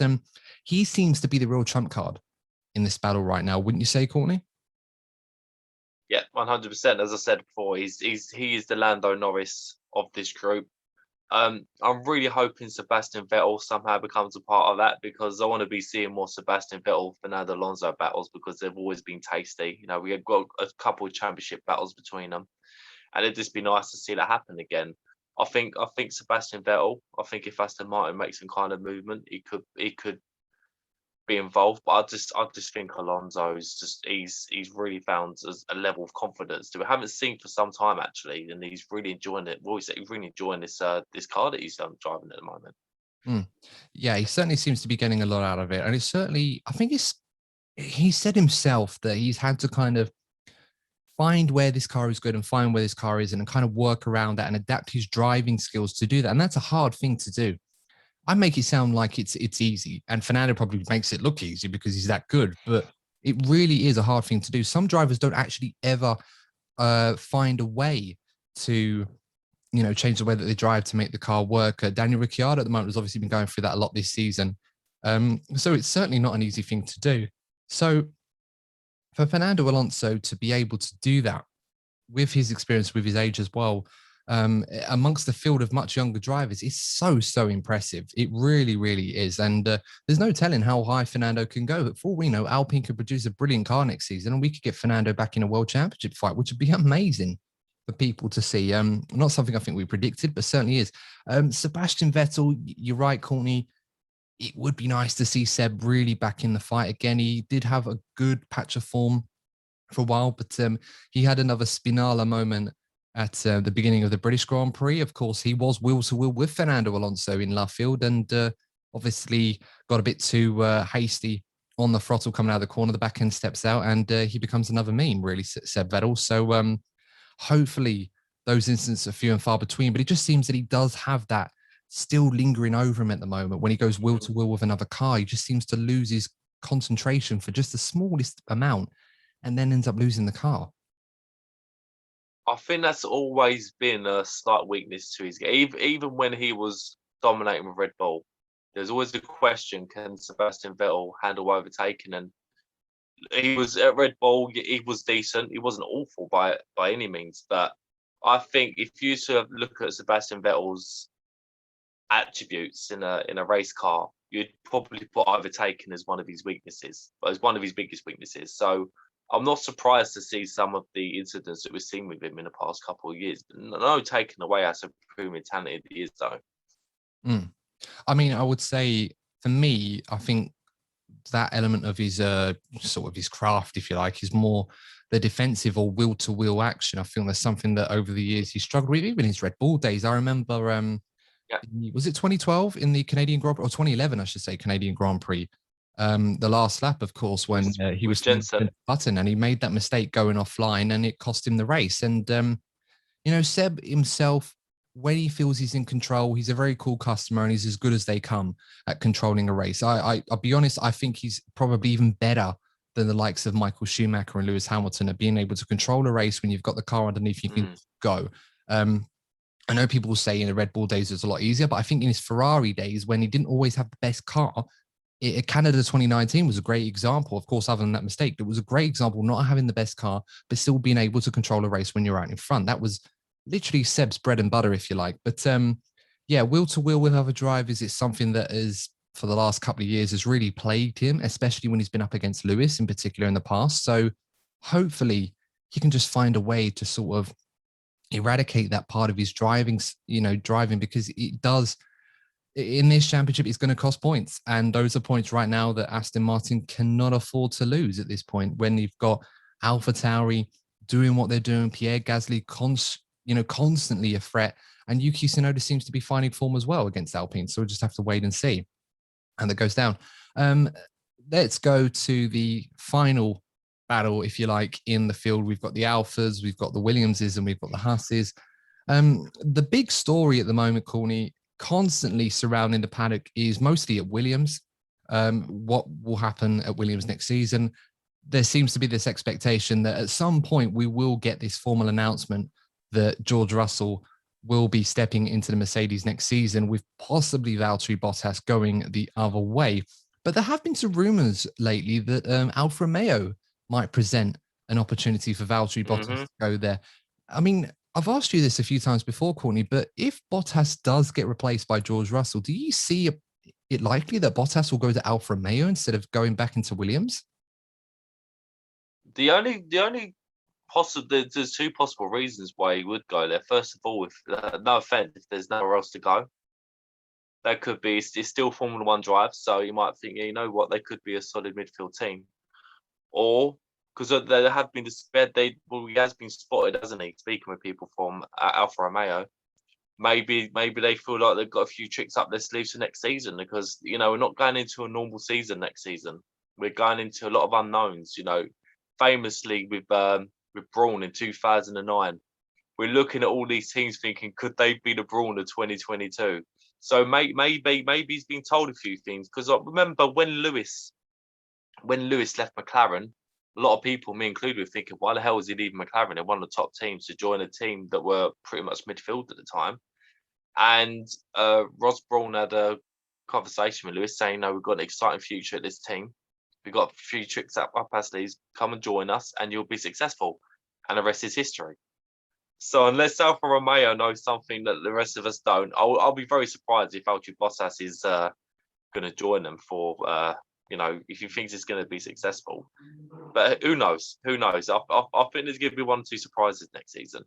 he seems to be the real trump card in this battle right now. Wouldn't you say, Courtney? Yeah, 100%. As I said before, he is the Lando Norris of this group. I'm really hoping Sebastian Vettel somehow becomes a part of that, because I want to be seeing more Sebastian Vettel, Fernando Alonso battles, because they've always been tasty. You know, we have got a couple of championship battles between them, and it'd just be nice to see that happen again. I think Sebastian Vettel. I think if Aston Martin makes some kind of movement, he could be involved. But I just think Alonso's he's really found a level of confidence that we haven't seen for some time actually, and he's really enjoying it. He's really enjoying this car that he's driving at the moment. Yeah, he certainly seems to be getting a lot out of it, and it's certainly, I think he said himself that he's had to kind of find where this car is good and find where this car isn't, and kind of work around that and adapt his driving skills to do that. And that's a hard thing to do. I make it sound like it's easy, and Fernando probably makes it look easy because he's that good, but it really is a hard thing to do. Some drivers don't actually ever find a way to, you know, change the way that they drive to make the car work. Daniel Ricciardo at the moment has obviously been going through that a lot this season. So it's certainly not an easy thing to do. So for Fernando Alonso to be able to do that with his experience, with his age as well, amongst the field of much younger drivers, is so impressive. It really, really is. And there's no telling how high Fernando can go. For all we know, Alpine could produce a brilliant car next season, and we could get Fernando back in a world championship fight, which would be amazing for people to see. Not something I think we predicted, but certainly is. Sebastian Vettel, you're right, Courtney. It would be nice to see Seb really back in the fight again. He did have a good patch of form for a while, but he had another Spinala moment at the beginning of the British Grand Prix. Of course, he was wheel to wheel with Fernando Alonso in Luffield, and obviously got a bit too hasty on the throttle coming out of the corner. The back end steps out, and he becomes another meme, really, said Vettel. So hopefully those incidents are few and far between, but it just seems that he does have that still lingering over him at the moment. When he goes wheel to wheel with another car, he just seems to lose his concentration for just the smallest amount and then ends up losing the car. I think that's always been a slight weakness to his game. Even when he was dominating with Red Bull, there's always the question, can Sebastian Vettel handle overtaking? And he was at Red Bull, he was decent. He wasn't awful by any means. But I think if you sort of look at Sebastian Vettel's attributes in a race car, you'd probably put overtaking as one of his weaknesses, as one of his biggest weaknesses. So I'm not surprised to see some of the incidents that we've seen with him in the past couple of years. No taking away how supremely talented he is, though. I mean, I would say for me, I think that element of his sort of his craft, if you like, is more the defensive or wheel to wheel action. I feel there's something that over the years he struggled with, even his Red Bull days. I remember, was it 2012 in the Canadian Grand Prix, or 2011, I should say, Canadian Grand Prix? The last lap, of course, when he was Jensen Button, and he made that mistake going offline, and it cost him the race. And Seb himself, when he feels he's in control, he's a very cool customer, and he's as good as they come at controlling a race. I'll be honest, I think he's probably even better than the likes of Michael Schumacher and Lewis Hamilton at being able to control a race when you've got the car underneath, you can go. I know people say in the Red Bull days it's a lot easier, but I think in his Ferrari days, when he didn't always have the best car, Canada 2019 was a great example. Of course, other than that mistake, it was a great example not having the best car, but still being able to control a race when you're out in front. That was literally Seb's bread and butter, if you like. But wheel to wheel with other drivers is something that is, for the last couple of years, has really plagued him, especially when he's been up against Lewis in particular in the past. So hopefully he can just find a way to sort of eradicate that part of his driving, because it does, in this championship, it's going to cost points. And those are points right now that Aston Martin cannot afford to lose at this point, when you've got AlphaTauri doing what they're doing, Pierre Gasly constantly a threat, and Yuki Tsunoda seems to be finding form as well against Alpine. So we'll just have to wait and see. And that goes down. Let's go to the final battle, if you like, in the field. We've got the Alphas, we've got the Williamses, and we've got the Haases. The big story at the moment, Courtney, constantly surrounding the paddock is mostly at Williams. What will happen at Williams next season? There seems to be this expectation that at some point we will get this formal announcement that George Russell will be stepping into the Mercedes next season, with possibly Valtteri Bottas going the other way. But there have been some rumors lately that Alfa Romeo might present an opportunity for Valtteri Bottas to go there. I mean, I've asked you this a few times before, Courtney, but if Bottas does get replaced by George Russell, do you see it likely that Bottas will go to Alfa Romeo instead of going back into Williams? The only there's two possible reasons why he would go there. First of all, if no offense, if there's nowhere else to go, that could be, it's still Formula One drive, so you might think, you know what, they could be a solid midfield team. Or because there have been he has been spotted, hasn't he? Speaking with people from Alfa Romeo, maybe they feel like they've got a few tricks up their sleeves for next season, because we're not going into a normal season next season. We're going into a lot of unknowns. Famously with Brawn in 2009, we're looking at all these teams thinking, could they be the Brawn of 2022? So maybe he's been told a few things, because I remember when Lewis left McLaren, a lot of people, me included, were thinking, why the hell was he leaving McLaren? They're one of the top teams, to join a team that were pretty much midfield at the time. And Ross Brawn had a conversation with Lewis saying, no, we've got an exciting future at this team. We've got a few tricks up our sleeves. Come and join us and you'll be successful. And the rest is history. So unless Alfa Romeo knows something that the rest of us don't, I'll be very surprised if Valtteri Bottas is going to join them for, if he thinks it's going to be successful. But who knows? Who knows? I think there's going to be 1 or 2 surprises next season.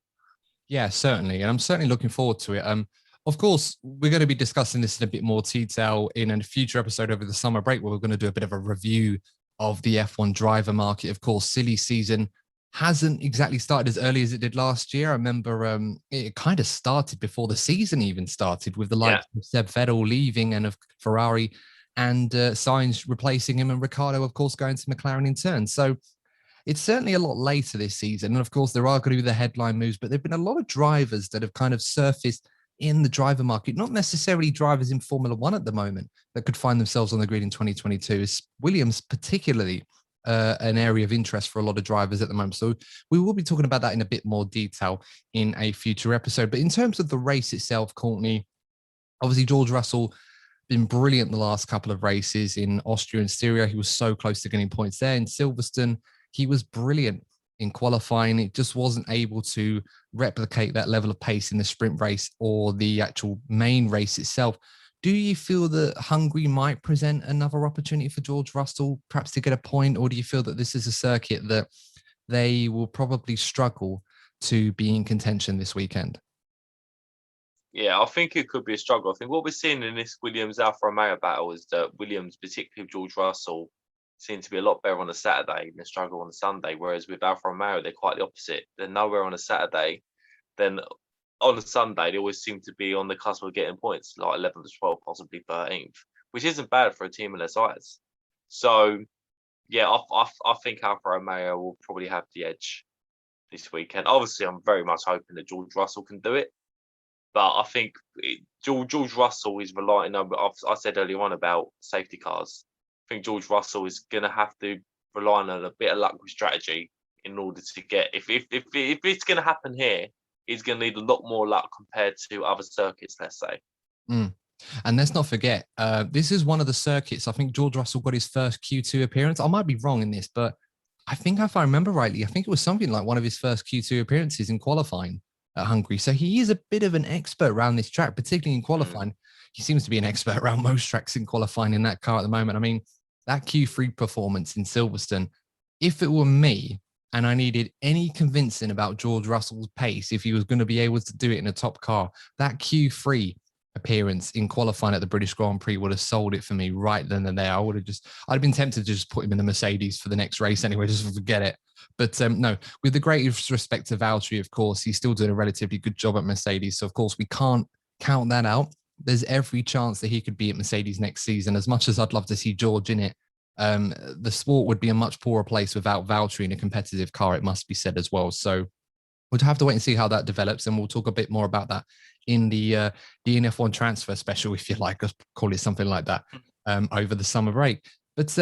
Yeah, certainly. And I'm certainly looking forward to it. Of course, we're going to be discussing this in a bit more detail in a future episode over the summer break, where we're going to do a bit of a review of the F1 driver market. Of course, silly season hasn't exactly started as early as it did last year. I remember it kind of started before the season even started, with the likes of Seb Vettel leaving and of Ferrari, and Sainz replacing him, and Ricciardo, of course, going to McLaren in turn. So it's certainly a lot later this season. And of course, there are going to be the headline moves, but there've been a lot of drivers that have kind of surfaced in the driver market, not necessarily drivers in Formula One at the moment, that could find themselves on the grid in 2022. Williams, particularly, an area of interest for a lot of drivers at the moment. So we will be talking about that in a bit more detail in a future episode. But in terms of the race itself, Courtney, obviously George Russell been brilliant the last couple of races. In Austria and Styria, he was so close to getting points there. In Silverstone, he was brilliant in qualifying. It just wasn't able to replicate that level of pace in the sprint race or the actual main race itself. Do you feel that Hungary might present another opportunity for George Russell, perhaps to get a point, or do you feel that this is a circuit that they will probably struggle to be in contention this weekend? Yeah, I think it could be a struggle. I think what we're seeing in this Williams Alfa Romeo battle is that Williams, particularly George Russell, seem to be a lot better on a Saturday than struggle on a Sunday. Whereas with Alfa Romeo, they're quite the opposite. They're nowhere on a Saturday. Then on a Sunday, they always seem to be on the cusp of getting points, like 11th, 12th, possibly 13th, which isn't bad for a team of their size. So, yeah, I think Alfa Romeo will probably have the edge this weekend. Obviously, I'm very much hoping that George Russell can do it. But I think George Russell is relying on, I said earlier on about safety cars. I think George Russell is going to have to rely on a bit of luck with strategy in order to get, if it's going to happen here, he's going to need a lot more luck compared to other circuits, let's say. And let's not forget, this is one of the circuits. I think George Russell got his first Q2 appearance. I might be wrong in this, but I think if I remember rightly, I think it was something like one of his first Q2 appearances in qualifying at Hungary. So he is a bit of an expert around this track, particularly in qualifying. He seems to be an expert around most tracks in qualifying in that car at the moment. I mean, that Q3 performance in Silverstone, if it were me and I needed any convincing about George Russell's pace, if he was going to be able to do it in a top car, that Q3 appearance in qualifying at the British Grand Prix would have sold it for me right then and there. I'd have been tempted to just put him in the Mercedes for the next race anyway, just forget it. But no, with the greatest respect to Valtteri, of course, he's still doing a relatively good job at Mercedes. So, of course, we can't count that out. There's every chance that he could be at Mercedes next season. As much as I'd love to see George in it, the sport would be a much poorer place without Valtteri in a competitive car, it must be said as well. So we'll have to wait and see how that develops, and we'll talk a bit more about that in the DNF1 transfer special, if you like, let's call it something like that, over the summer break. But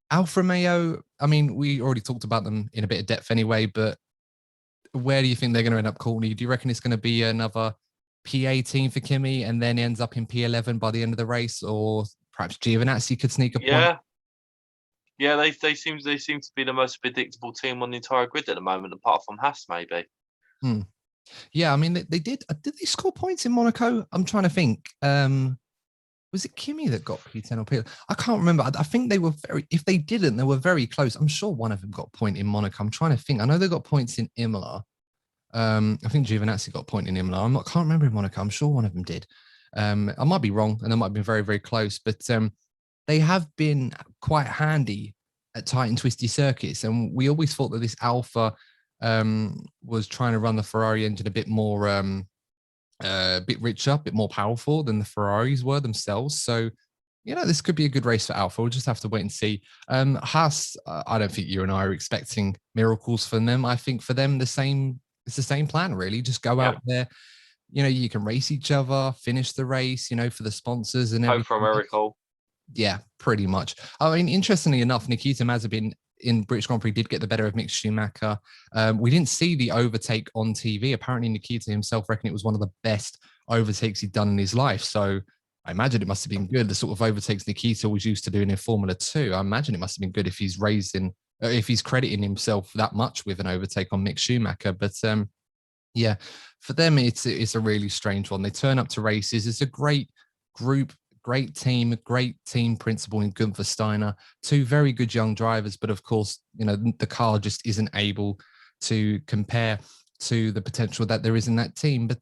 Alfa Romeo, I mean, we already talked about them in a bit of depth anyway, but where do you think they're going to end up, Courtney? Do you reckon it's going to be another P18 for Kimi and then ends up in P11 by the end of the race, or perhaps Giovinazzi could sneak a point? Yeah, they seem to be the most predictable team on the entire grid at the moment, apart from Haas, maybe. Yeah, I mean, they did they score points in Monaco? I'm trying to think. Was it Kimi that got P10 or P11? I can't remember. I think they were if they didn't, they were very close. I'm sure one of them got a point in Monaco. I'm trying to think. I know they got points in Imola. I think Giovinazzi got a point in Imola. Can't remember in Monaco. I'm sure one of them did. I might be wrong, and they might have been very, very close, but they have been quite handy at tight and twisty circuits. And we always thought that this Alpha was trying to run the Ferrari engine a bit more, a bit richer, a bit more powerful than the Ferraris were themselves. So, this could be a good race for Alpha. We'll just have to wait and see. Haas, I don't think you and I are expecting miracles from them. I think for them, it's the same plan, really. Just go out there. You can race each other, finish the race, for the sponsors and everything. Hope for a miracle. Yeah, pretty much. I mean, interestingly enough, Nikita Mazepin in British Grand Prix did get the better of Mick Schumacher. We didn't see the overtake on TV. Apparently, Nikita himself reckoned it was one of the best overtakes he'd done in his life. So I imagine it must have been good. The sort of overtakes Nikita was used to doing in Formula 2. I imagine it must have been good if he's if he's crediting himself that much with an overtake on Mick Schumacher. But yeah, for them, it's a really strange one. They turn up to races. It's a great group, great team principal in Gunther Steiner, two very good young drivers. But of course, the car just isn't able to compare to the potential that there is in that team. But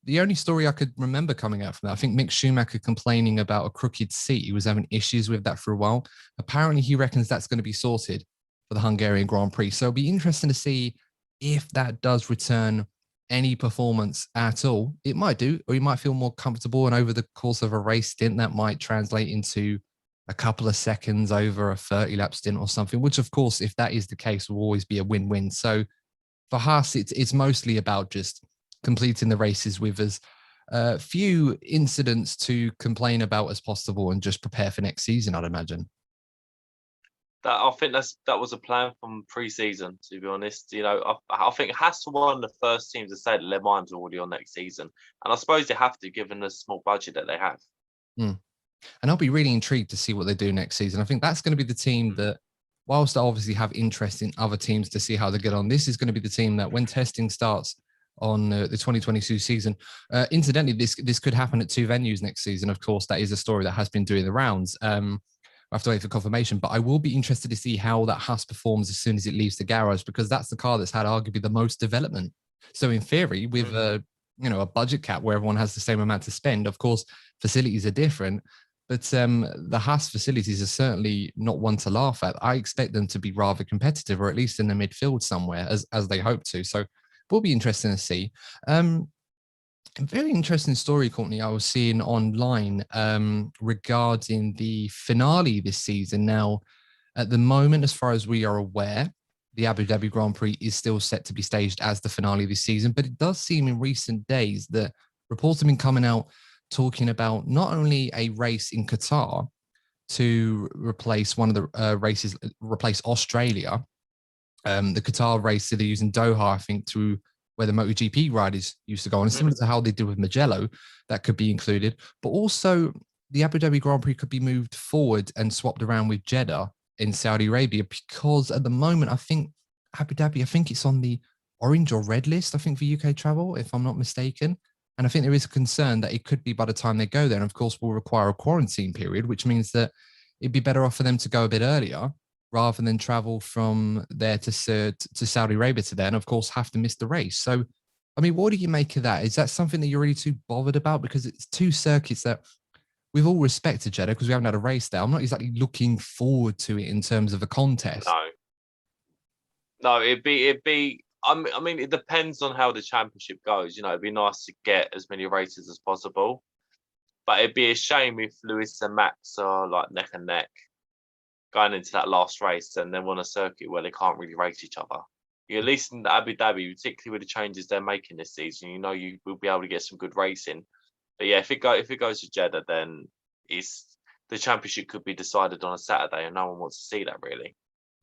the only story I could remember coming out from that, I think Mick Schumacher complaining about a crooked seat. He was having issues with that for a while. Apparently, he reckons that's going to be sorted for the Hungarian Grand Prix. So it'll be interesting to see if that does return any performance at all. It might do, or you might feel more comfortable. And over the course of a race stint, that might translate into a couple of seconds over a 30-lap stint or something, which, of course, if that is the case, will always be a win-win. So for Haas, it's mostly about just completing the races with as few incidents to complain about as possible and just prepare for next season, I'd imagine. I think that was a plan from pre-season, to be honest. I think Haas were one of the first teams to say that their minds are already on next season. And I suppose they have to, given the small budget that they have. And I'll be really intrigued to see what they do next season. I think that's going to be the team that, whilst I obviously have interest in other teams to see how they get on, this is going to be the team that when testing starts on the 2022 season, incidentally, this could happen at 2 venues next season. Of course, that is a story that has been doing the rounds. I have to wait for confirmation, but I will be interested to see how that Haas performs as soon as it leaves the garage, because that's the car that's had arguably the most development. So in theory, with a budget cap where everyone has the same amount to spend, of course, facilities are different. But the Haas facilities are certainly not one to laugh at. I expect them to be rather competitive, or at least in the midfield somewhere, as they hope to. So it will be interesting to see. A very interesting story, Courtney, I was seeing online regarding the finale this season. Now, at the moment, as far as we are aware, the Abu Dhabi Grand Prix is still set to be staged as the finale this season. But it does seem in recent days that reports have been coming out talking about not only a race in Qatar to replace one of the races, replace Australia, the Qatar race that they use in Doha, I think, to where the MotoGP riders used to go on, similar to how they did with Mugello, that could be included. But also the Abu Dhabi Grand Prix could be moved forward and swapped around with Jeddah in Saudi Arabia, because at the moment, I think Abu Dhabi, I think it's on the orange or red list, I think, for UK travel, if I'm not mistaken. And I think there is a concern that it could be by the time they go there, and of course will require a quarantine period, which means that it'd be better off for them to go a bit earlier rather than travel from there to Saudi Arabia to there, and of course have to miss the race. So, I mean, what do you make of that? Is that something that you're really too bothered about? Because it's 2 circuits that, with all respect to Jeddah, because we haven't had a race there, I'm not exactly looking forward to it in terms of a contest. No, it'd be. I mean, it depends on how the championship goes. It'd be nice to get as many races as possible, but it'd be a shame if Lewis and Max are like neck and neck going into that last race, and then on a circuit where they can't really race each other. At least in Abu Dhabi, particularly with the changes they're making this season, you will be able to get some good racing. But yeah, if it goes to Jeddah, then the championship could be decided on a Saturday, and no one wants to see that, really.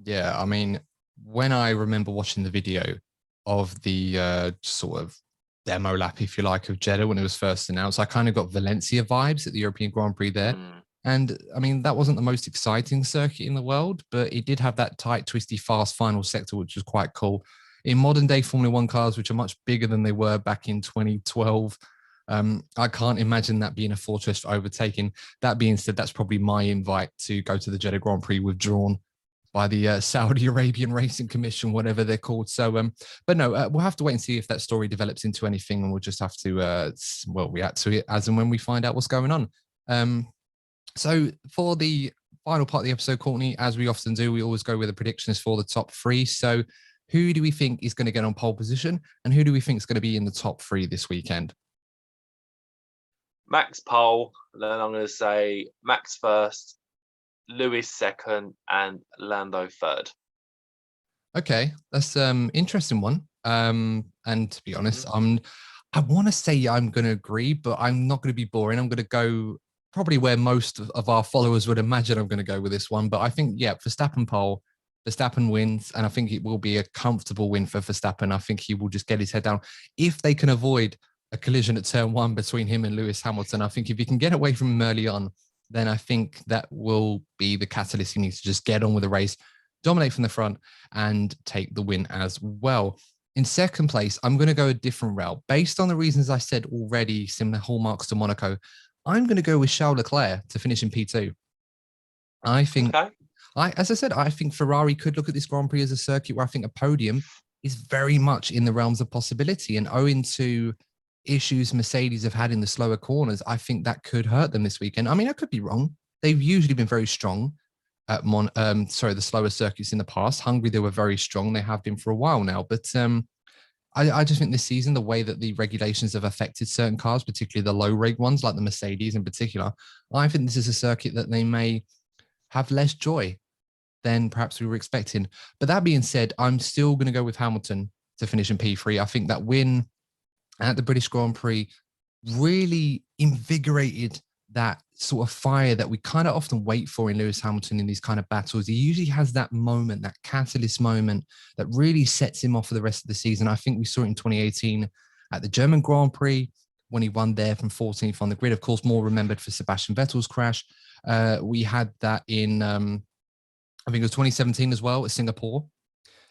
Yeah, I mean, when I remember watching the video of the sort of demo lap, if you like, of Jeddah when it was first announced, I kind of got Valencia vibes at the European Grand Prix there. And I mean, that wasn't the most exciting circuit in the world, but it did have that tight, twisty, fast final sector, which was quite cool. In modern day Formula One cars, which are much bigger than they were back in 2012, I can't imagine that being a fortress for overtaking. That being said, that's probably my invite to go to the Jeddah Grand Prix withdrawn by the Saudi Arabian Racing Commission, whatever they're called. So, but no, we'll have to wait and see if that story develops into anything, and we'll just have to, react to it as and when we find out what's going on. So for the final part of the episode, Courtney, as we often do, we always go with the predictions for the top 3. So who do we think is going to get on pole position, and who do we think is going to be in the top 3 this weekend? Max pole, then I'm going to say Max first, Lewis second, and Lando third. Okay, that's interesting one. And to be honest, I want to say I'm going to agree, but I'm not going to be boring. I'm going to go probably where most of our followers would imagine I'm going to go with this one. But I think, yeah, Verstappen pole, Verstappen wins, and I think it will be a comfortable win for Verstappen. I think he will just get his head down. If they can avoid a collision at turn 1 between him and Lewis Hamilton, I think if he can get away from him early on, then I think that will be the catalyst he needs to just get on with the race, dominate from the front, and take the win as well. In second place, I'm going to go a different route. Based on the reasons I said already, similar hallmarks to Monaco, I'm going to go with Charles Leclerc to finish in P2. I think, as I said, I think Ferrari could look at this Grand Prix as a circuit where I think a podium is very much in the realms of possibility. And owing to issues Mercedes have had in the slower corners, I think that could hurt them this weekend. I mean, I could be wrong. They've usually been very strong. at the slower circuits in the past. Hungary, they were very strong. They have been for a while now. But I just think this season, the way that the regulations have affected certain cars, particularly the low reg ones like the Mercedes in particular, I think this is a circuit that they may have less joy than perhaps we were expecting. But that being said, I'm still going to go with Hamilton to finish in P3. I think that win at the British Grand Prix really invigorated that sort of fire that we kind of often wait for in Lewis Hamilton in these kind of battles. He usually has that moment, that catalyst moment that really sets him off for the rest of the season. I think we saw it in 2018 at the German Grand Prix when he won there from 14th on the grid. Of course, more remembered for Sebastian Vettel's crash. We had that in, I think it was 2017 as well at Singapore,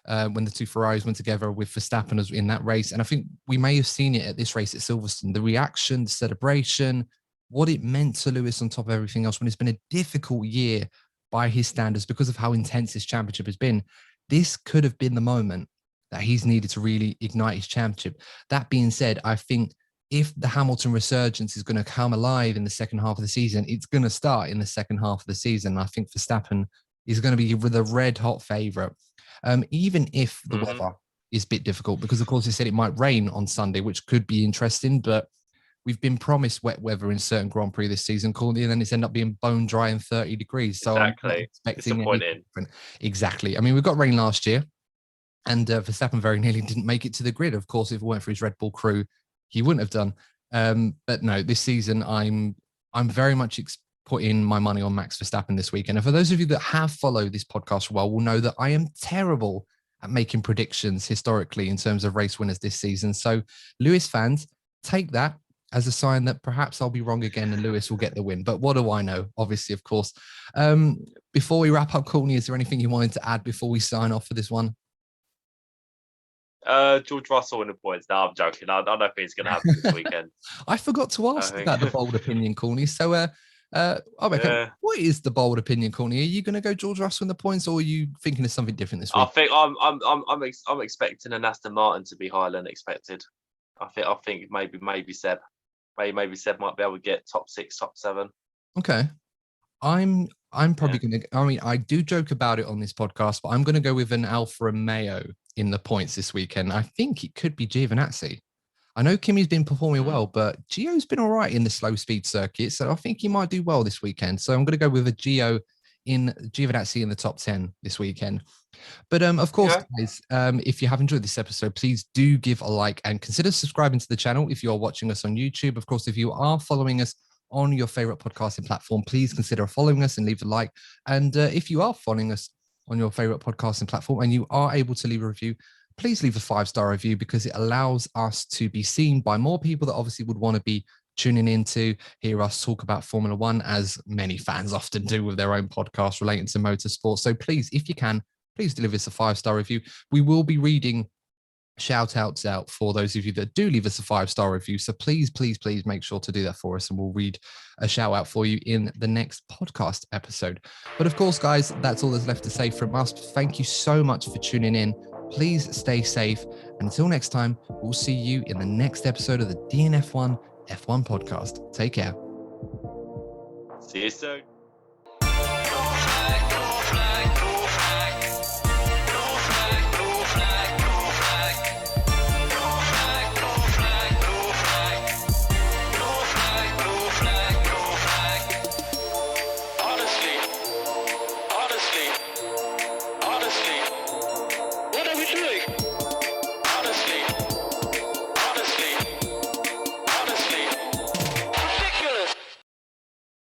when the two Ferraris went together with Verstappen in that race. And I think we may have seen it at this race at Silverstone, the reaction, the celebration, what it meant to Lewis on top of everything else when it's been a difficult year by his standards because of how intense this championship has been. This could have been the moment that he's needed to really ignite his championship. That being said, I think if the Hamilton resurgence is going to come alive in the second half of the season, it's going to start in the second half of the season. I think Verstappen is going to be the red hot favorite, even if the weather is a bit difficult, because of course they said it might rain on Sunday, which could be interesting, but we've been promised wet weather in certain Grand Prix this season, Courtney, and then it's ended up being bone dry and 30 degrees. So exactly. I'm not expecting exactly. I mean, we got rain last year, and Verstappen very nearly didn't make it to the grid. Of course, if it weren't for his Red Bull crew, he wouldn't have done. But no, this season I'm very much putting my money on Max Verstappen this weekend. And for those of you that have followed this podcast for a while, will know that I am terrible at making predictions historically in terms of race winners this season. So Lewis fans, take that as a sign that perhaps I'll be wrong again and Lewis will get the win. But what do I know? Obviously, of course. Before we wrap up, Courtney, is there anything you wanted to add before we sign off for this one? George Russell in the points. No, I'm joking. I don't think it's going to happen this weekend. I forgot to ask about the bold opinion, Courtney. So, what is the bold opinion, Courtney? Are you going to go George Russell in the points, or are you thinking of something different this week? I think I'm expecting an Aston Martin to be higher than expected. I think maybe Seb. Maybe Seb might be able to get top 6, top 7. Okay. I'm probably going to, I mean, I do joke about it on this podcast, but I'm going to go with an Alfa Romeo in the points this weekend. I think it could be Giovinazzi. I know Kimi's been performing well, but Gio's been all right in the slow speed circuit. So I think he might do well this weekend. So I'm going to go with a Giovinazzi in the top 10 this weekend. But of course, guys, if you have enjoyed this episode, please do give a like and consider subscribing to the channel if you're watching us on YouTube. Of course, if you are following us on your favorite podcasting platform, please consider following us and leave a like. And if you are following us on your favorite podcasting platform and you are able to leave a review, please leave a 5-star review, because it allows us to be seen by more people that obviously would want to be tuning in to hear us talk about Formula One, as many fans often do with their own podcast relating to motorsport. So please, if you can, please deliver us a 5-star review. We will be reading shout outs out for those of you that do leave us a 5-star review. So please make sure to do that for us, and we'll read a shout out for you in the next podcast episode. But of course, guys, that's all there's left to say from us. Thank you so much for tuning in. Please stay safe. Until next time, we'll see you in the next episode of the DNF1 F1 podcast. Take care. See you soon.